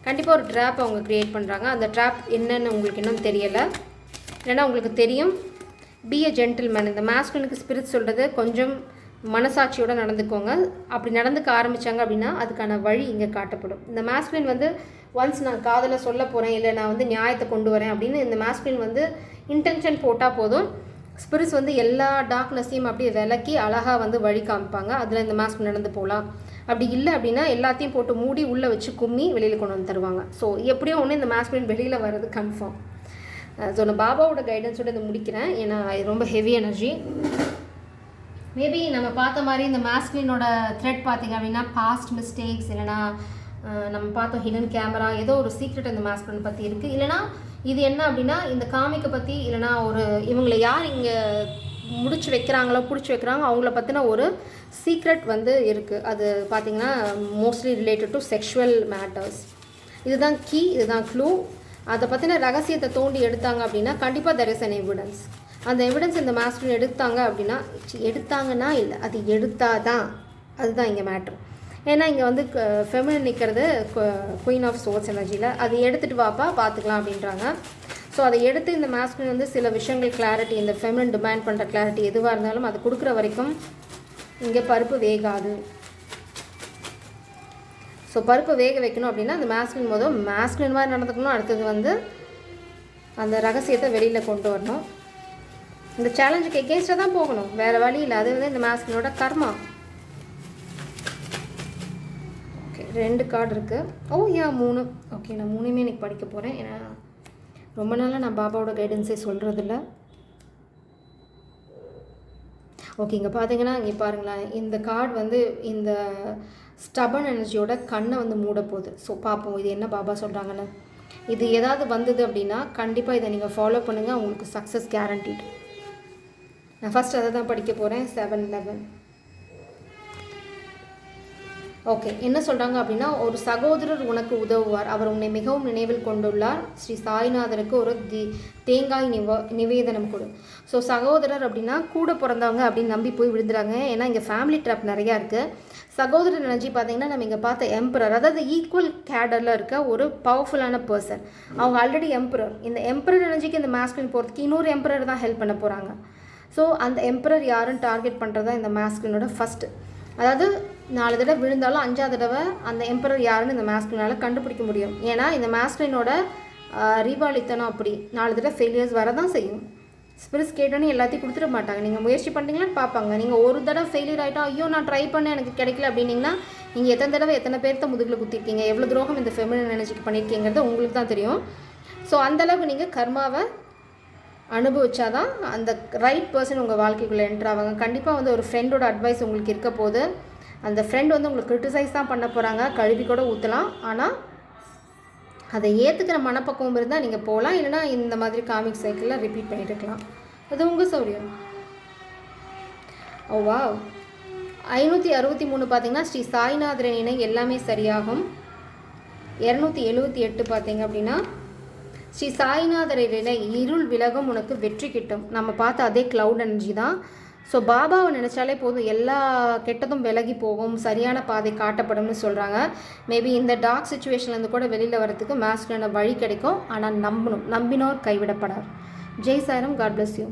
கண்டிப்பாக ஒரு ட்ராப் அவங்க க்ரியேட் பண்ணுறாங்க. அந்த ட்ராப் என்னன்னு உங்களுக்கு இன்னும் தெரியலை. ஏன்னா உங்களுக்கு தெரியும், பி எ ஜென்டில்மேன். இந்த மாஸ்குலினுக்கு ஸ்பிரிட் சொல்கிறது கொஞ்சம் மனசாட்சியோடு நடந்துக்கோங்க. அப்படி நடந்துக்க ஆரம்பித்தாங்க அப்படின்னா அதுக்கான வழி இங்கே காட்டப்படும். இந்த மாஸ்குலின் வந்து ஒன்ஸ் நான் காதலை சொல்ல போகிறேன், இல்லை நான் வந்து நியாயத்தை கொண்டு வரேன் அப்படின்னு இந்த மாஸ்குலின் வந்து இன்டென்ஷன் போட்டால் போதும், ஸ்பிரிட்ஸ் வந்து எல்லா டார்க்னஸையும் அப்படியே விலக்கி அழகாக வந்து வழி காமிப்பாங்க. அதில் இந்த மாஸ்குலின் நடந்து போகலாம். அப்படி இல்லை அப்படின்னா எல்லாத்தையும் போட்டு மூடி உள்ளே வச்சு கும்மி வெளியில் கொண்டு வந்து தருவாங்க. ஸோ எப்படியோ ஒன்று இந்த மாஸ்குலின் வெளியில் வர்றது கன்ஃபார்ம். ஸோ நான் பாபாவோட கைடன்ஸோடு இதை முடிக்கிறேன். ஏன்னா இது ரொம்ப ஹெவி எனர்ஜி. மேபி நம்ம பார்த்த மாதிரி இந்த மாஸ்குலினோட த்ரெட் பார்த்திங்க அப்படின்னா பாஸ்ட் மிஸ்டேக்ஸ், இல்லைனா நம்ம பார்த்தோம் ஹிடன் கேமரா, ஏதோ ஒரு சீக்ரெட் இந்த மாஸ்குலின் பற்றி இருக்குது. இல்லைனா இது என்ன அப்படின்னா இந்த காமிக்கை பற்றி, இல்லைனா ஒரு இவங்களை யார் இங்கே பிடிச்சி வைக்கிறாங்களோ அவங்கள பற்றின ஒரு சீக்ரெட் வந்து இருக்குது. அது பார்த்திங்கன்னா mostly related to sexual matters. இதுதான் கீ, இதுதான் க்ளூ. அதை பற்றின ரகசியத்தை தோண்டி எடுத்தாங்க அப்படின்னா கண்டிப்பாக there is an evidence. அந்த எவிடன்ஸ் இந்த மாஸ்குலின் எடுத்தாங்கன்னா இல்லை, அது எடுத்தால் தான், அதுதான் இங்கே மேட்ரு. ஏன்னா இங்கே வந்து ஃபெமினின் நிற்கிறது குயின் ஆஃப் சோர்ஸ் எனர்ஜியில். அது எடுத்துகிட்டு வாப்பா பார்த்துக்கலாம் அப்படின்றாங்க. ஸோ அதை எடுத்து இந்த மாஸ்குலின் வந்து சில விஷயங்கள் கிளாரிட்டி, இந்த ஃபெமினின் டிமாண்ட் பண்ணுற கிளாரிட்டி எதுவாக இருந்தாலும் அது கொடுக்குற வரைக்கும் இங்கே பருப்பு வேகாது. ஸோ பருப்பு வேக வைக்கணும் அப்படின்னா அந்த மாஸ்குலின் மாஸ்குலின் மாதிரி நடந்துக்கணும். அடுத்தது வந்து அந்த ரகசியத்தை வெளியில் கொண்டு வரணும். இந்த சேலஞ்சுக்கு எகேன்ஸ்டாக தான் போகணும், வேறு வழி இல்லை. அது வந்து இந்த மாஸ்குலினோட கர்மா. ஓகே 2 கார்டு இருக்குது. ஓ யா 3. ஓகே நான் 3மே இன்றைக்கி படிக்க போகிறேன். ஏன்னா ரொம்ப நாளாக நான் பாபாவோட கைடன்ஸே சொல்கிறதில்ல. ஓகே இங்கே பார்த்தீங்கன்னா இங்கே பாருங்களேன், இந்த கார்டு வந்து இந்த ஸ்டபன் எனர்ஜியோட கண்ணை வந்து மூட போகுது. ஸோ பார்ப்போம் இது என்ன பாபா சொல்கிறாங்கன்னு. இது ஏதாவது வந்தது அப்படின்னா கண்டிப்பாக இதை நீங்கள் ஃபாலோ பண்ணுங்கள், உங்களுக்கு சக்ஸஸ் கேரண்டீட். நான் ஃபஸ்ட் அதை தான் படிக்க போகிறேன். 7-11. ஓகே என்ன சொல்கிறாங்க அப்படின்னா, ஒரு சகோதரர் உனக்கு உதவுவார், அவர் உன்னை மிகவும் நினைவில் கொண்டுள்ளார். ஸ்ரீ சாய்நாதருக்கு ஒரு தேங்காய் நிவேதனம் கொடு. ஸோ சகோதரர் அப்படின்னா கூட பிறந்தவங்க அப்படின்னு நம்பி போய் விழுந்துறாங்க. ஏன்னா இங்கே ஃபேமிலி ட்ராப் நிறையா இருக்குது. சகோதரர் எனர்ஜி பார்த்தீங்கன்னா நம்ம இங்கே பார்த்த எம்பரர், அதாவது ஈக்குவல் கேடரில் இருக்க ஒரு பவர்ஃபுல்லான பர்சன். அவங்க ஆல்ரெடி எம்பரர். இந்த எம்பரர் எனர்ஜிக்கு இந்த மாஸ்குலின் போகிறதுக்கு இன்னொரு எம்பரர் தான் ஹெல்ப் பண்ண போகிறாங்க. ஸோ அந்த எம்பரர் யாருன்னு டார்கெட் பண்ணுறது தான் இந்த மாஸ்குலினோட ஃபஸ்ட்டு. அதாவது 4 தடவை விழுந்தாலும் 5ஆவது தடவை அந்த எம்பரர் யாருன்னு இந்த மாஸ்குலினால் கண்டுபிடிக்க முடியும். ஏன்னா இந்த மாஸ்குலினோட ரீவாலித்தனம் அப்படி 4 தடவை ஃபெயிலியர்ஸ் வரதான் செய்யும். ஸ்பிரிட்ஸ் கேட்டோன்னே எல்லாத்தையும் கொடுத்துட மாட்டாங்க. நீங்கள் முயற்சி பண்ணுறீங்களான்னு பார்ப்பாங்க. நீங்கள் ஒரு தடவை ஃபெயிலியர் ஆகிட்டா ஐயோ நான் ட்ரை பண்ணேன் எனக்கு கிடைக்கல அப்படின்னிங்கன்னா நீங்கள் எத்தனை தடவை எத்தனை பேர்த்த முதுகில் குத்திருக்கீங்க, எவ்வளோ துரோகம் இந்த ஃபெமினின் எனர்ஜிக்கு பண்ணியிருக்கீங்கிறது உங்களுக்கு தான் தெரியும். ஸோ அந்தளவுக்கு நீங்கள் கர்மாவை அனுபவிச்சாதான் அந்த ரைட் பர்சன் உங்கள் வாழ்க்கைக்குள்ளே என்ட்ரு ஆவாங்க. கண்டிப்பாக வந்து ஒரு ஃப்ரெண்டோட அட்வைஸ் உங்களுக்கு இருக்க போது அந்த ஃப்ரெண்ட் வந்து உங்களுக்கு கிரிட்டிசைஸ் தான் பண்ண போகிறாங்க, கழுவி கூட ஊற்றலாம். ஆனால் அதை ஏற்றுக்கிற மனப்பக்குவம் இருந்தால் நீங்கள் போகலாம், இல்லைனா இந்த மாதிரி காமிக் சைக்கிளில் ரிப்பீட் பண்ணிட்டு இருக்கலாம். அது உங்கள் சௌரியம். ஓவா 563 பார்த்தீங்கன்னா ஸ்ரீ சாய்நாதரின் இணை எல்லாமே சரியாகும். 278 பார்த்தீங்க அப்படின்னா ஸ்ரீ சாய்நாதரின் இணை இருள் விலகும் உனக்கு வெற்றி கிட்டும். நம்ம பார்த்த அதே க்ளவுட் எனர்ஜி தான். ஸோ பாபாவை நினச்சாலே போதும், எல்லா கெட்டதும் விலகி போகும், சரியான பாதை காட்டப்படும்னு சொல்கிறாங்க. மேபி இந்த டார்க் சுச்சுவேஷன்லேருந்து கூட வெளியில் வரதுக்கு மாஸ்குலினான வழி கிடைக்கும். ஆனால் நம்பினோர் கைவிடப்படார். Jai Sairam. God bless you.